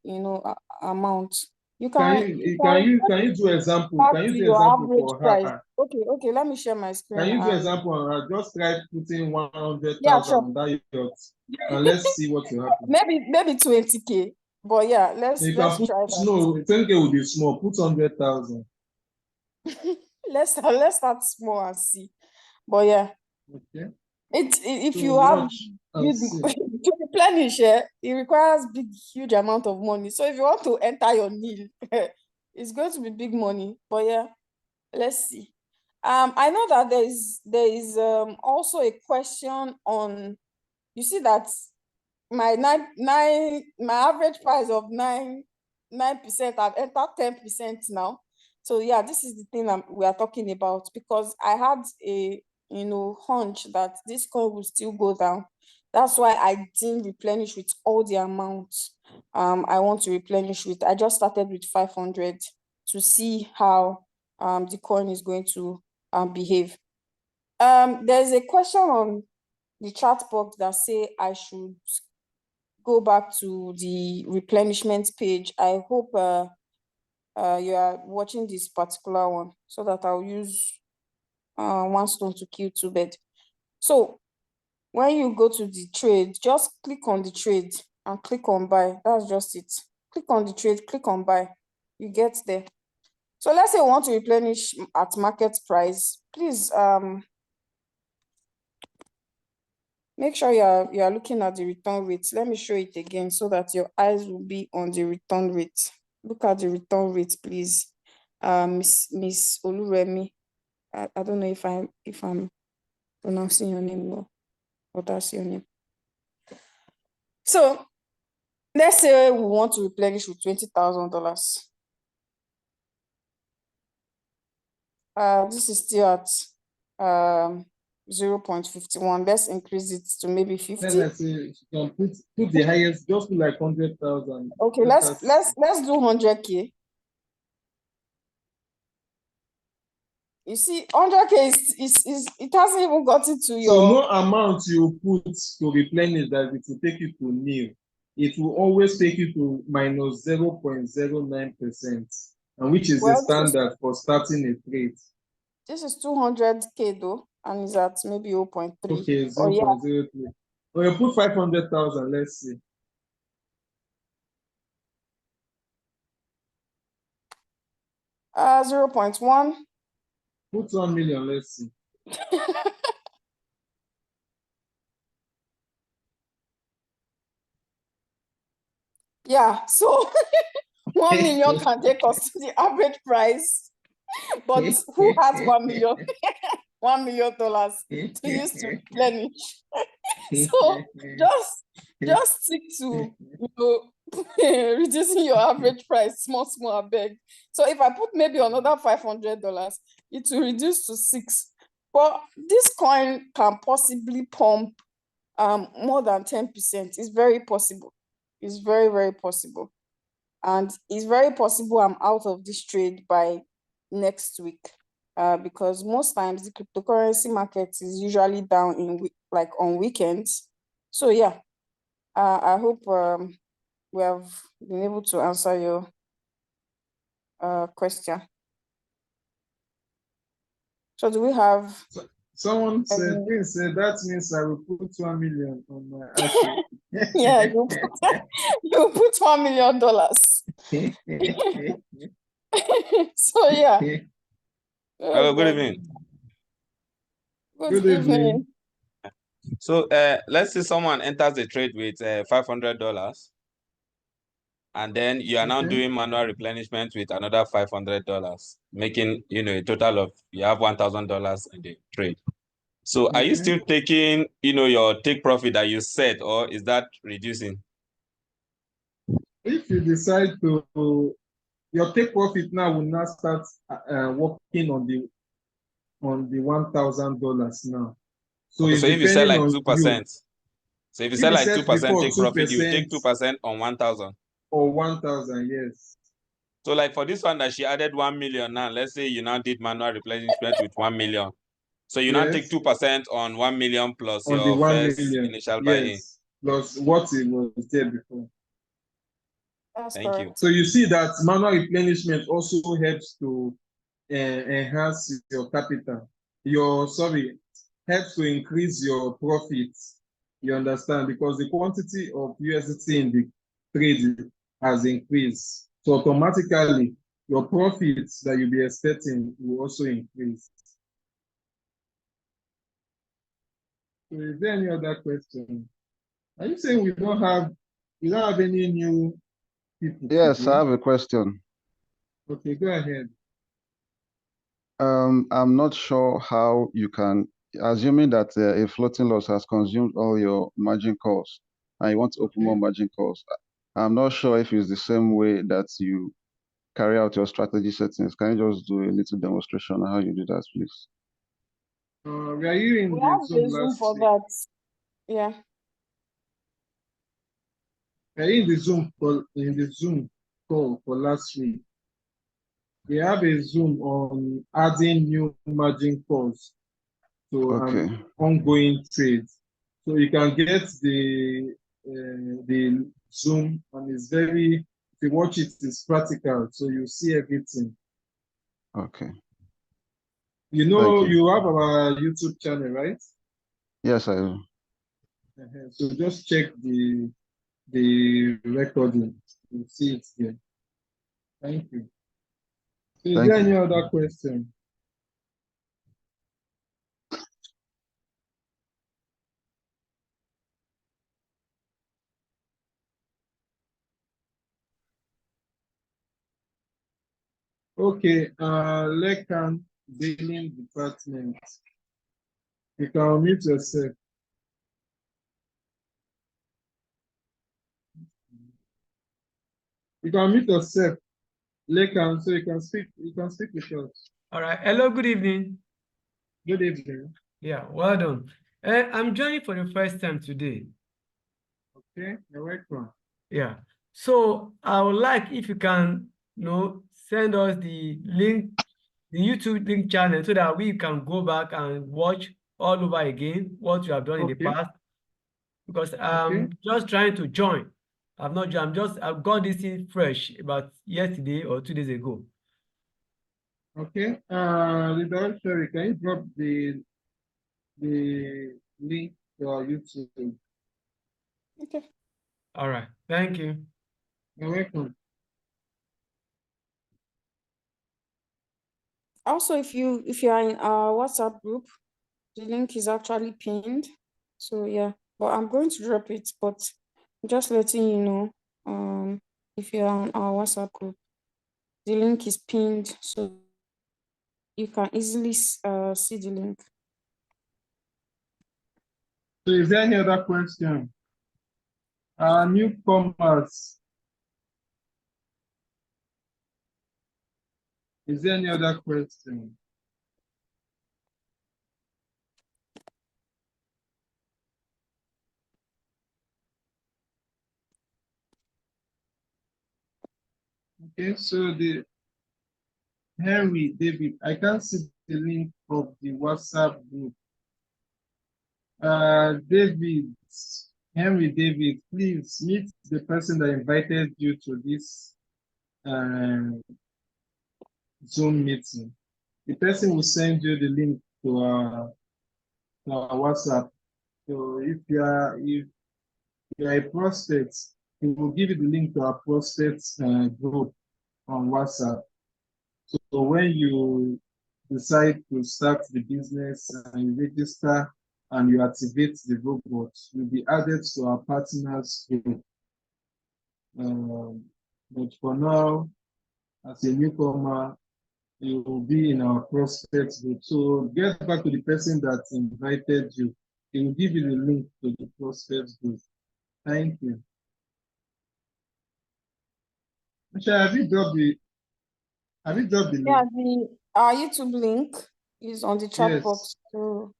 Speaker 1: amount. You can
Speaker 2: Can you do example?
Speaker 1: back
Speaker 2: Can you
Speaker 1: to
Speaker 2: do
Speaker 1: your
Speaker 2: example
Speaker 1: average
Speaker 2: for
Speaker 1: price.
Speaker 2: her?
Speaker 1: Okay, let me share my
Speaker 2: Can
Speaker 1: screen.
Speaker 2: you do example on her? Just try putting 100,000
Speaker 1: Yeah, sure.
Speaker 2: on that yacht, and let's see what will happen.
Speaker 1: Maybe 20K. But yeah, let's
Speaker 2: You can put
Speaker 1: try that.
Speaker 2: no 10K will be small. Put 100,000.
Speaker 1: Let's start small and see. But yeah,
Speaker 2: Okay.
Speaker 1: if
Speaker 2: So
Speaker 1: you have
Speaker 2: watch and see.
Speaker 1: to replenish, it requires huge amount of money. So if you want to enter your NIL, it's going to be big money. But yeah, let's see. I know that there is also a question on. You see that my average price of 9%, I've entered 10% now. So yeah, this is the thing we are talking about, because I had a hunch that this coin will still go down. That's why I didn't replenish with all the amounts I want to replenish with. I just started with 500 to see how the coin is going to behave. There's a question on the chat box that say I should go back to the replenishment page. I hope you are watching this particular one, so that I'll use one stone to kill two birds. So when you go to the trade, just click on the trade and click on buy. That's just it. Click on the trade, click on buy. You get there. So let's say you want to replenish at market price. Please make sure you are looking at the return rate. Let me show it again so that your eyes will be on the return rate. Look at the return rate, please. Miss Oluremi. I don't know if I'm pronouncing your name well, or that's your name. So let's say we want to replenish with $20,000. This is still at 0.51. Let's increase it to maybe 50.
Speaker 2: Then I say you can put the highest, just put like 100,000.
Speaker 1: Okay, let's do 100K. You see, 100K is it hasn't even gotten to your.
Speaker 2: So no amount you put to replenish that it will take you to nil. It will always take you to minus 0.09%, and which is the standard for starting a trade.
Speaker 1: This is 200K though, and it's at maybe 0.3.
Speaker 2: Okay, 0.03. Or you put 500,000, let's see.
Speaker 1: 0.1.
Speaker 2: Put 1 million, let's see.
Speaker 1: Yeah, so 1 million can take us to the average price. But who has 1 million? $1 million to use to replenish. So just stick to reducing your average price, small, I beg. So if I put maybe another $500, it will reduce to 6. But this coin can possibly pump more than 10%. It's very possible. It's very, very possible. And it's very possible I'm out of this trade by next week. Because most times the cryptocurrency market is usually down on weekends. So yeah, I hope we have been able to answer your question. So do we have?
Speaker 2: Someone said, Prince said, that means I will put 1 million on my account.
Speaker 1: Yeah, you put $1 million. So yeah.
Speaker 4: Hello, good evening.
Speaker 1: Good evening.
Speaker 4: So let's say someone enters the trade with $500, and then you are now doing manual replenishment with another $500, making a total of you have $1,000 in the trade. So are you still taking your take profit that you set, or is that reducing?
Speaker 2: If you decide to, your take profit now will now start working on the $1,000 now. So
Speaker 4: okay,
Speaker 2: it's
Speaker 4: so if you sell like
Speaker 2: 2%.
Speaker 4: So if you sell like 2% take profit, you
Speaker 2: 2%,
Speaker 4: take 2% on 1,000.
Speaker 2: Or 1,000, yes.
Speaker 4: So like for this one that she added 1 million now, let's say you now did manual replenishment with 1 million. So you now take 2% on 1 million plus
Speaker 2: on
Speaker 4: your
Speaker 2: the 1
Speaker 4: first
Speaker 2: million.
Speaker 4: initial buy-in.
Speaker 2: Plus what it was there before.
Speaker 1: That's
Speaker 4: Thank
Speaker 1: correct.
Speaker 4: you.
Speaker 2: So you see that manual replenishment also helps to enhance your capital. Helps to increase your profits. You understand? Because the quantity of USDT in the trade has increased. So automatically, your profits that you'll be expecting will also increase. So is there any other question? Are you saying we don't have any new people?
Speaker 5: Yes,
Speaker 2: today?
Speaker 5: I have a question.
Speaker 2: Okay, go ahead.
Speaker 5: I'm not sure how you can, assuming that a floating loss has consumed all your margin calls and you want to open more margin calls. I'm not sure if it's the same way that you carry out your strategy settings. Can you just do a little demonstration on how you do that, please?
Speaker 2: Were you in
Speaker 1: We
Speaker 2: the
Speaker 1: have
Speaker 2: Zoom
Speaker 1: the Zoom
Speaker 2: last
Speaker 1: for
Speaker 2: week?
Speaker 1: that. Yeah.
Speaker 2: Were you in the Zoom call for last week? We have a Zoom on adding new margin calls to an ongoing trade. So you can get the Zoom, and it's you watch it, it's practical, so you see everything.
Speaker 5: Okay.
Speaker 2: You know,
Speaker 5: Thank you.
Speaker 2: you have our YouTube channel, right?
Speaker 5: Yes, I will.
Speaker 2: So just check the recording. You see it there. Thank you. So is
Speaker 5: Thank
Speaker 2: there
Speaker 5: you.
Speaker 2: any other question? Okay, Lekan Billing Department. You can unmute yourself. You can unmute yourself, Lekan, so you can speak with us.
Speaker 6: All right. Hello, good evening.
Speaker 2: Good evening.
Speaker 6: Yeah, well done. I'm joining for the first time today.
Speaker 2: Okay, you're welcome.
Speaker 6: Yeah. So I would like if you can, send us the link, the YouTube link channel, so that we can go back and watch all over again what you have done in the
Speaker 2: Okay.
Speaker 6: past. Because
Speaker 2: Okay.
Speaker 6: I'm just trying to join. I've not joined. I've got this thing fresh about yesterday or 2 days ago.
Speaker 2: Okay. The directory, can you drop the link to our YouTube?
Speaker 1: Okay.
Speaker 6: All right. Thank you.
Speaker 2: You're welcome.
Speaker 1: Also, if you are in our WhatsApp group, the link is actually pinned. So yeah, but I'm going to drop it, but just letting you know, if you are on our WhatsApp group, the link is pinned, so you can easily see the link.
Speaker 2: So is there any other question? Newcomers. Is there any other question? Okay, so the Henry David, I can't see the link of the WhatsApp group. David, Henry David, please meet the person that invited you to this Zoom meeting. The person will send you the link to our WhatsApp. So if you are a prospect, he will give you the link to our prospects group on WhatsApp. So when you decide to start the business and you register and you activate the robot, you'll be added to our partners group. But for now, as a newcomer, you will be in our prospects group. So get back to the person that invited you. He will give you the link to the prospects group. Thank you. Michelle, have you dropped the
Speaker 1: Yeah,
Speaker 2: link?
Speaker 1: our YouTube link is on the chat
Speaker 2: Yes.
Speaker 1: box. So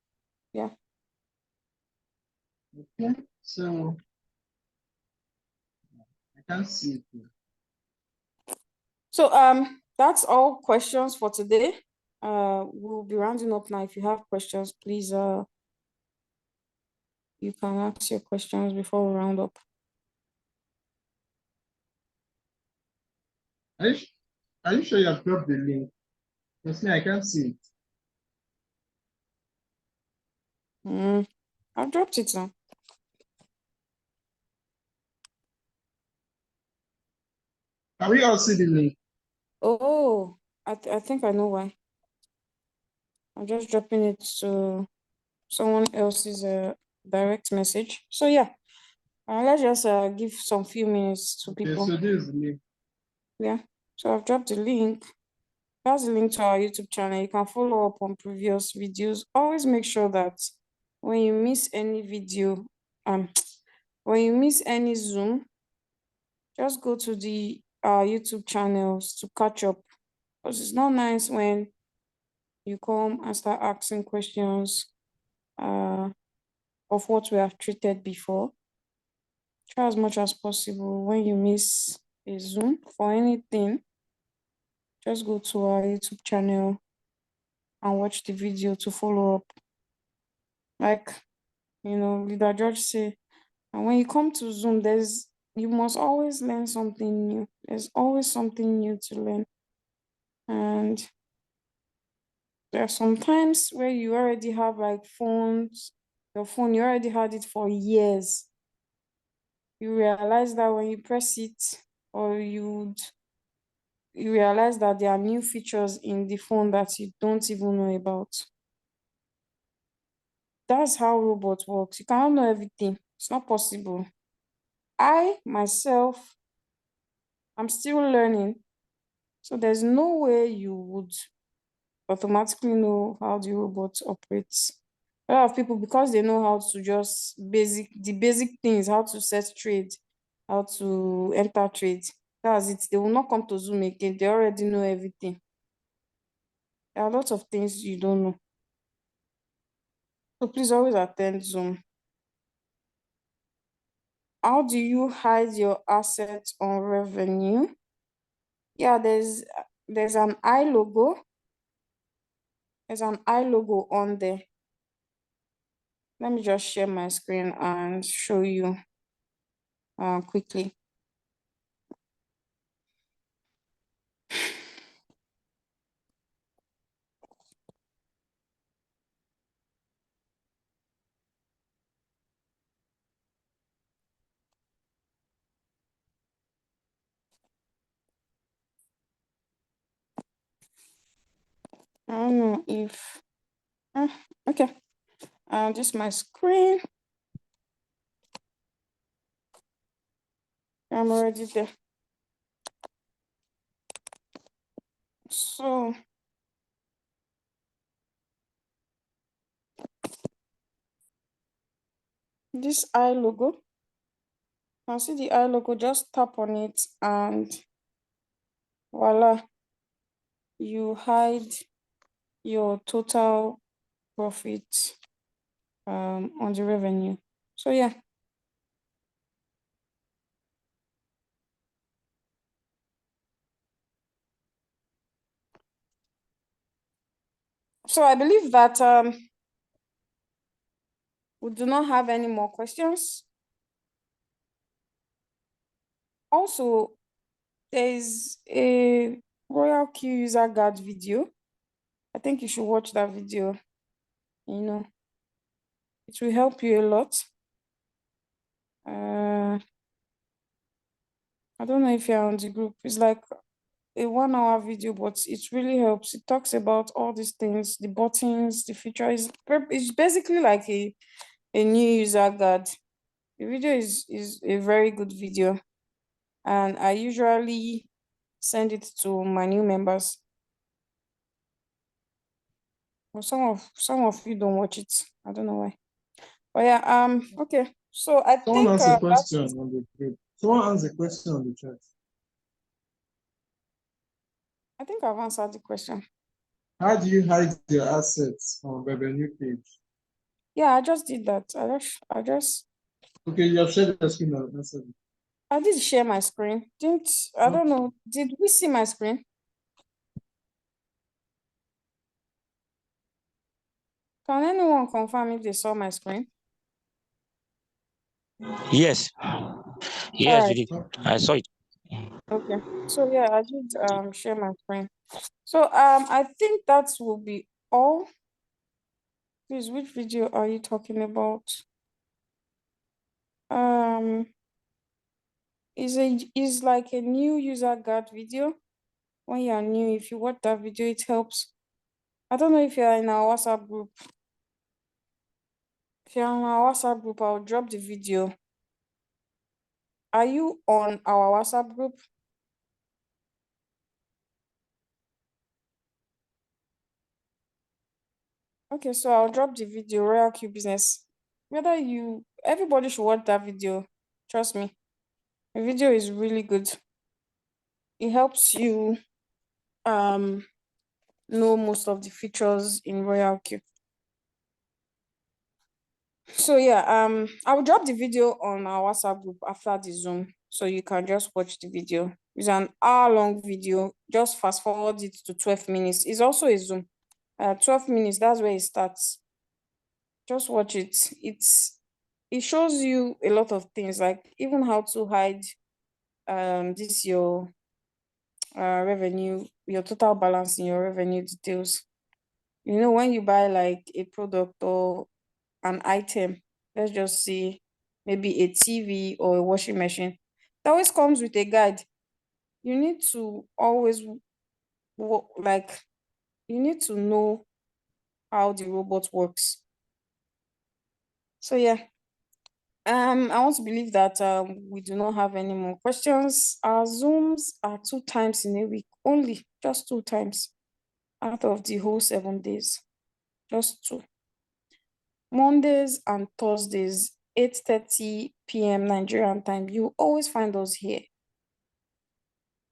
Speaker 1: yeah.
Speaker 2: Okay. So I can't see it.
Speaker 1: So that's all questions for today. We'll be rounding up now. If you have questions, please you can ask your questions before we round up.
Speaker 2: Are you sure you have dropped the link? Because me, I can't see it.
Speaker 1: I've dropped it now.
Speaker 2: Can we all see the link?
Speaker 1: Oh, I think I know why. I'm just dropping it to someone else's direct message. So yeah, let's just give some few minutes to
Speaker 2: Okay,
Speaker 1: people.
Speaker 2: so this is the link.
Speaker 1: Yeah, so I've dropped the link. That's the link to our YouTube channel. You can follow up on previous videos. Always make sure that when you miss any video, when you miss any Zoom, just go to the YouTube channels to catch up. Because it's not nice when you come and start asking questions of what we have treated before. Try as much as possible when you miss a Zoom for anything, just go to our YouTube channel and watch the video to follow up. Like, Leader George say, and when you come to Zoom, there's you must always learn something new. There's always something new to learn. And there are some times where you already have like phones, your phone, you already had it for years. You realize that when you press it, or you realize that there are new features in the phone that you don't even know about. That's how robots works. You cannot know everything. It's not possible. I myself, I'm still learning. So there's no way you would automatically know how the robot operates. A lot of people, because they know how to just the basic things, how to set trade, how to enter trade, that's it. They will not come to Zoom again. They already know everything. There are lots of things you don't know. So please always attend Zoom. How do you hide your assets on revenue? Yeah, there's an eye logo. There's an eye logo on there. Let me just share my screen and show you quickly. I don't know if okay. This is my screen. I'm already there. So this eye logo, you can see the eye logo, just tap on it and voila, you hide your total profit on the revenue. So yeah. So I believe that we do not have any more questions. Also, there is a Royalq user guide video. I think you should watch that video. You know, it will help you a lot. I don't know if you're on the group. It's like a 1 hour video, but it really helps. It talks about all these things, the buttons, the features. It's basically like a new user guide. The video is a very good video, and I usually send it to my new members. Well, some of you don't watch it. I don't know why. But yeah, okay. So I
Speaker 2: Someone
Speaker 1: think
Speaker 2: asked a question on the group. Someone asked a question on the chat.
Speaker 1: I think I've answered the question.
Speaker 2: How do you hide your assets on revenue page?
Speaker 1: Yeah, I just did that. I just
Speaker 2: Okay, you have shared the screen and answered it.
Speaker 1: I did share my screen. I don't know. Did we see my screen? Can anyone confirm if they saw my screen?
Speaker 7: Yes. Yes,
Speaker 1: Alright.
Speaker 7: you did. I saw it.
Speaker 1: Okay. So yeah, I did share my screen. So I think that will be all. Please, which video are you talking about? Is like a new user guide video. When you are new, if you watch that video, it helps. I don't know if you are in our WhatsApp group. If you're on our WhatsApp group, I'll drop the video. Are you on our WhatsApp group? Okay, so I'll drop the video, Royalq Business. Everybody should watch that video. Trust me. The video is really good. It helps you know most of the features in Royalq. So yeah, I will drop the video on our WhatsApp group after the Zoom, so you can just watch the video. It's an hour-long video. Just fast forward it to 12 minutes. It's also a Zoom. 12 minutes, that's where it starts. Just watch it. it shows you a lot of things, like even how to hide this your revenue, your total balance in your revenue details. You know, when you buy like a product or an item, let's just say maybe a TV or a washing machine, that always comes with a guide. You need to always like you need to know how the robot works. So yeah, I want to believe that we do not have any more questions. Our Zooms are 2 times in a week only, just 2 times out of the whole 7 days, just 2. Mondays and Thursdays, 8:30 p.m. Nigerian time. You always find us here.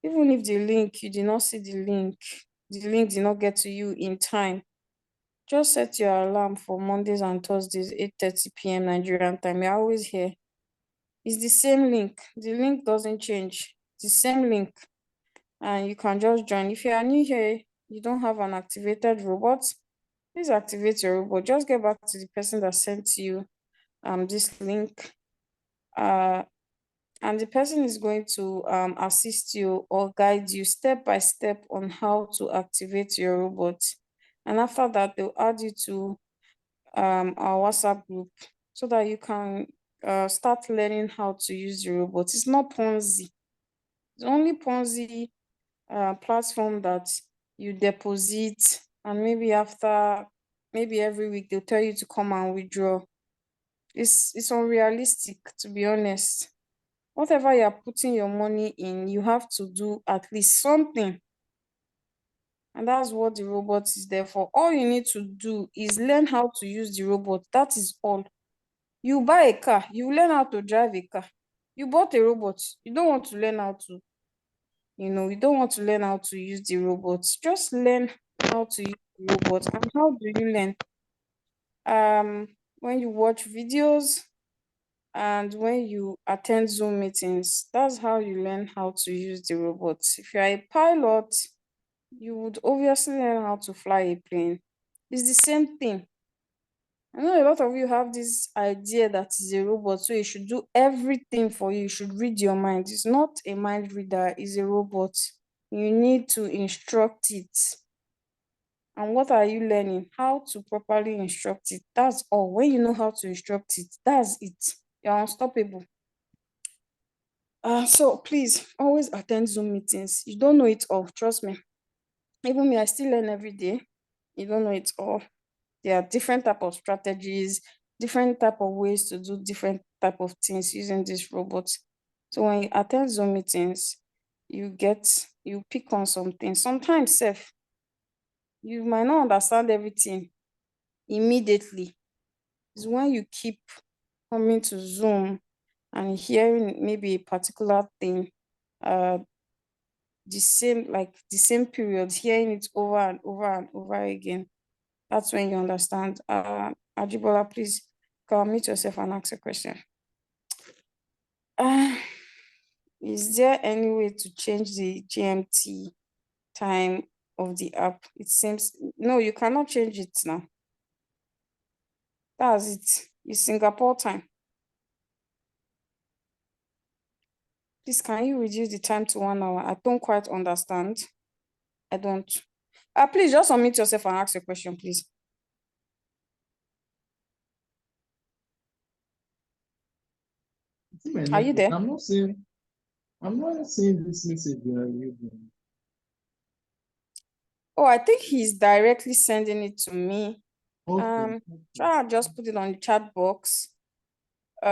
Speaker 1: Even if the link, you did not see the link did not get to you in time, just set your alarm for Mondays and Thursdays, 8:30 p.m. Nigerian time. You're always here. It's the same link. The link doesn't change. It's the same link. And you can just join. If you are new here, you don't have an activated robot, please activate your robot. Just get back to the person that sent you this link. And the person is going to assist you or guide you step by step on how to activate your robot. And after that, they'll add you to our WhatsApp group so that you can start learning how to use the robot. It's not Ponzi. It's only Ponzi platform that you deposit, and maybe every week they'll tell you to come and withdraw. It's unrealistic, to be honest. Whatever you're putting your money in, you have to do at least something. And that's what the robot is there for. All you need to do is learn how to use the robot. That is all. You buy a car, you learn how to drive a car. You bought a robot, you don't want to learn how to, you don't want to learn how to use the robot. Just learn how to use the robot. And how do you learn? When you watch videos and when you attend Zoom meetings, that's how you learn how to use the robot. If you're a pilot, you would obviously learn how to fly a plane. It's the same thing. I know a lot of you have this idea that is a robot, so it should do everything for you. You should read your mind. It's not a mind reader, it's a robot. You need to instruct it. And what are you learning? How to properly instruct it. That's all. When you know how to instruct it, that's it. You're unstoppable. So please always attend Zoom meetings. You don't know it all, trust me. Even me, I still learn every day. You don't know it all. There are different type of strategies, different type of ways to do different type of things using this robot. So when you attend Zoom meetings, you pick on something. Sometimes you might not understand everything immediately. It's when you keep coming to Zoom and hearing maybe a particular thing, the same period, hearing it over and over and over again. That's when you understand. Ajibola, please come unmute yourself and ask a question. Is there any way to change the GMT time of the app? It seems, no, you cannot change it now. That's it. It's Singapore time. Please, can you reduce the time to 1 hour? I don't quite understand. I don't. Please just unmute yourself and ask a question, please. Are you there?
Speaker 2: I'm not seeing this message you are using.
Speaker 1: Oh, I think he's directly sending it to me.
Speaker 2: Okay.
Speaker 1: Try and just put it on the chat box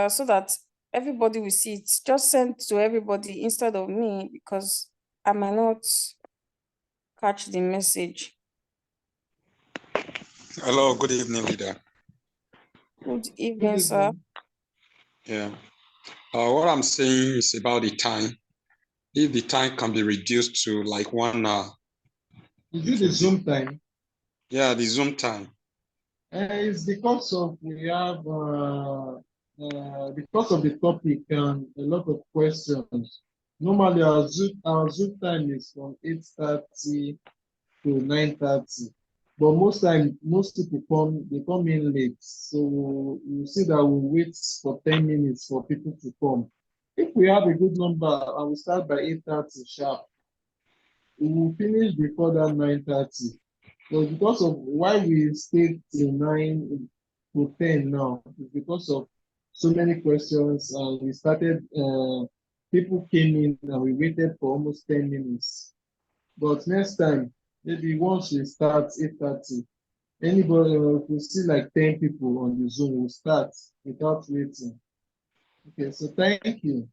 Speaker 1: so that everybody will see it. Just send to everybody instead of me, because I might not catch the message.
Speaker 8: Hello, good evening, leader.
Speaker 1: Good evening, sir.
Speaker 8: Yeah. What I'm saying is about the time. If the time can be reduced to like 1 hour.
Speaker 2: Is it the Zoom time?
Speaker 8: Yeah, the Zoom time.
Speaker 2: It's because of because of the topic and a lot of questions. Normally, our Zoom time is from 8:30 to 9:30. But most people come in late. So you see that we wait for 10 minutes for people to come. If we have a good number and we start by 8:30 sharp, we will finish before that 9:30. But because of why we stayed till 9 to 10 now, is because of so many questions, and we started, people came in and we waited for almost 10 minutes. But next time, maybe once we start 8:30, anybody, if we see like 10 people on the Zoom, we'll start without waiting. Okay, so thank you.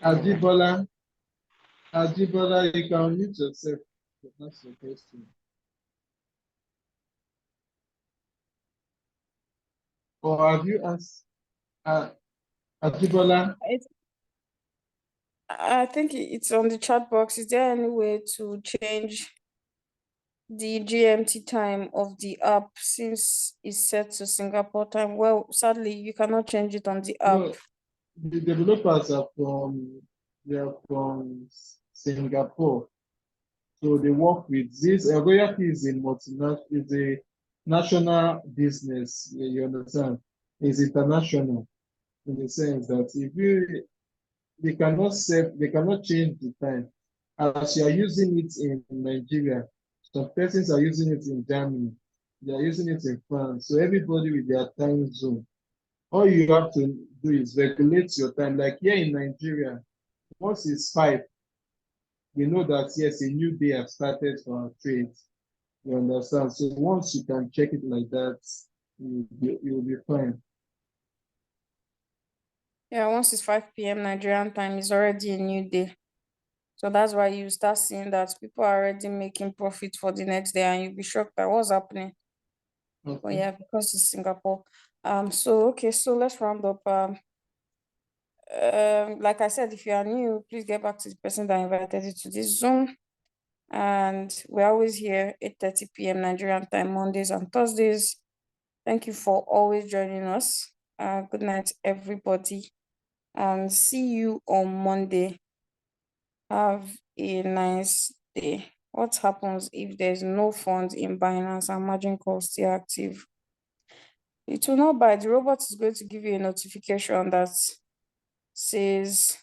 Speaker 2: Ajibola, you can mute yourself to ask your question. Or have you asked, Ajibola?
Speaker 1: I think it's on the chat box. Is there any way to change the GMT time of the app since it's set to Singapore time? Well, sadly, you cannot change it on the app.
Speaker 2: No, the developers they are from Singapore. So they work with this. Royalq is a multinational, is a national business. You understand? It's international in the sense that they cannot change the time. As you are using it in Nigeria, some persons are using it in Germany, they are using it in France. So everybody with their time zone. All you have to do is regulate your time. Like here in Nigeria, once it's 5, we know that yes, a new day has started for our trade. You understand? So once you can check it like that, you'll be fine.
Speaker 1: Yeah, once it's 5 p.m. Nigerian time, it's already a new day. So that's why you start seeing that people are already making profit for the next day, and you'll be shocked by what's happening.
Speaker 2: Okay.
Speaker 1: But yeah, because it's Singapore. So okay, so let's round up. Like I said, if you are new, please get back to the person that invited you to this Zoom. And we're always here 8:30 p.m. Nigerian time, Mondays and Thursdays. Thank you for always joining us. Good night, everybody, and see you on Monday. Have a nice day. What happens if there's no funds in Binance and margin calls still active? It will not buy. The robot is going to give you a notification that says,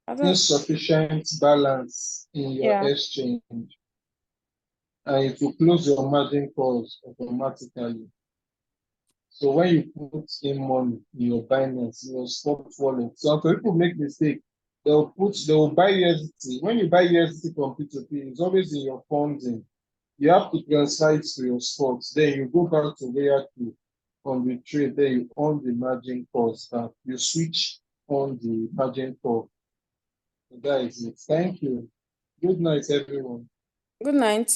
Speaker 1: I don't.
Speaker 2: Insufficient balance in your
Speaker 1: Yeah.
Speaker 2: exchange, and it will close your margin calls automatically. So when you put in money in your Binance, in your stock wallet, some people make mistake. They will buy USDT. When you buy USDT from P2P, it's always in your funding. You have to transfer it to your stocks. Then you go back to Royalq on the trade. Then you on the margin calls back. You switch on the margin call. That is it. Thank you. Good night, everyone.
Speaker 1: Good night.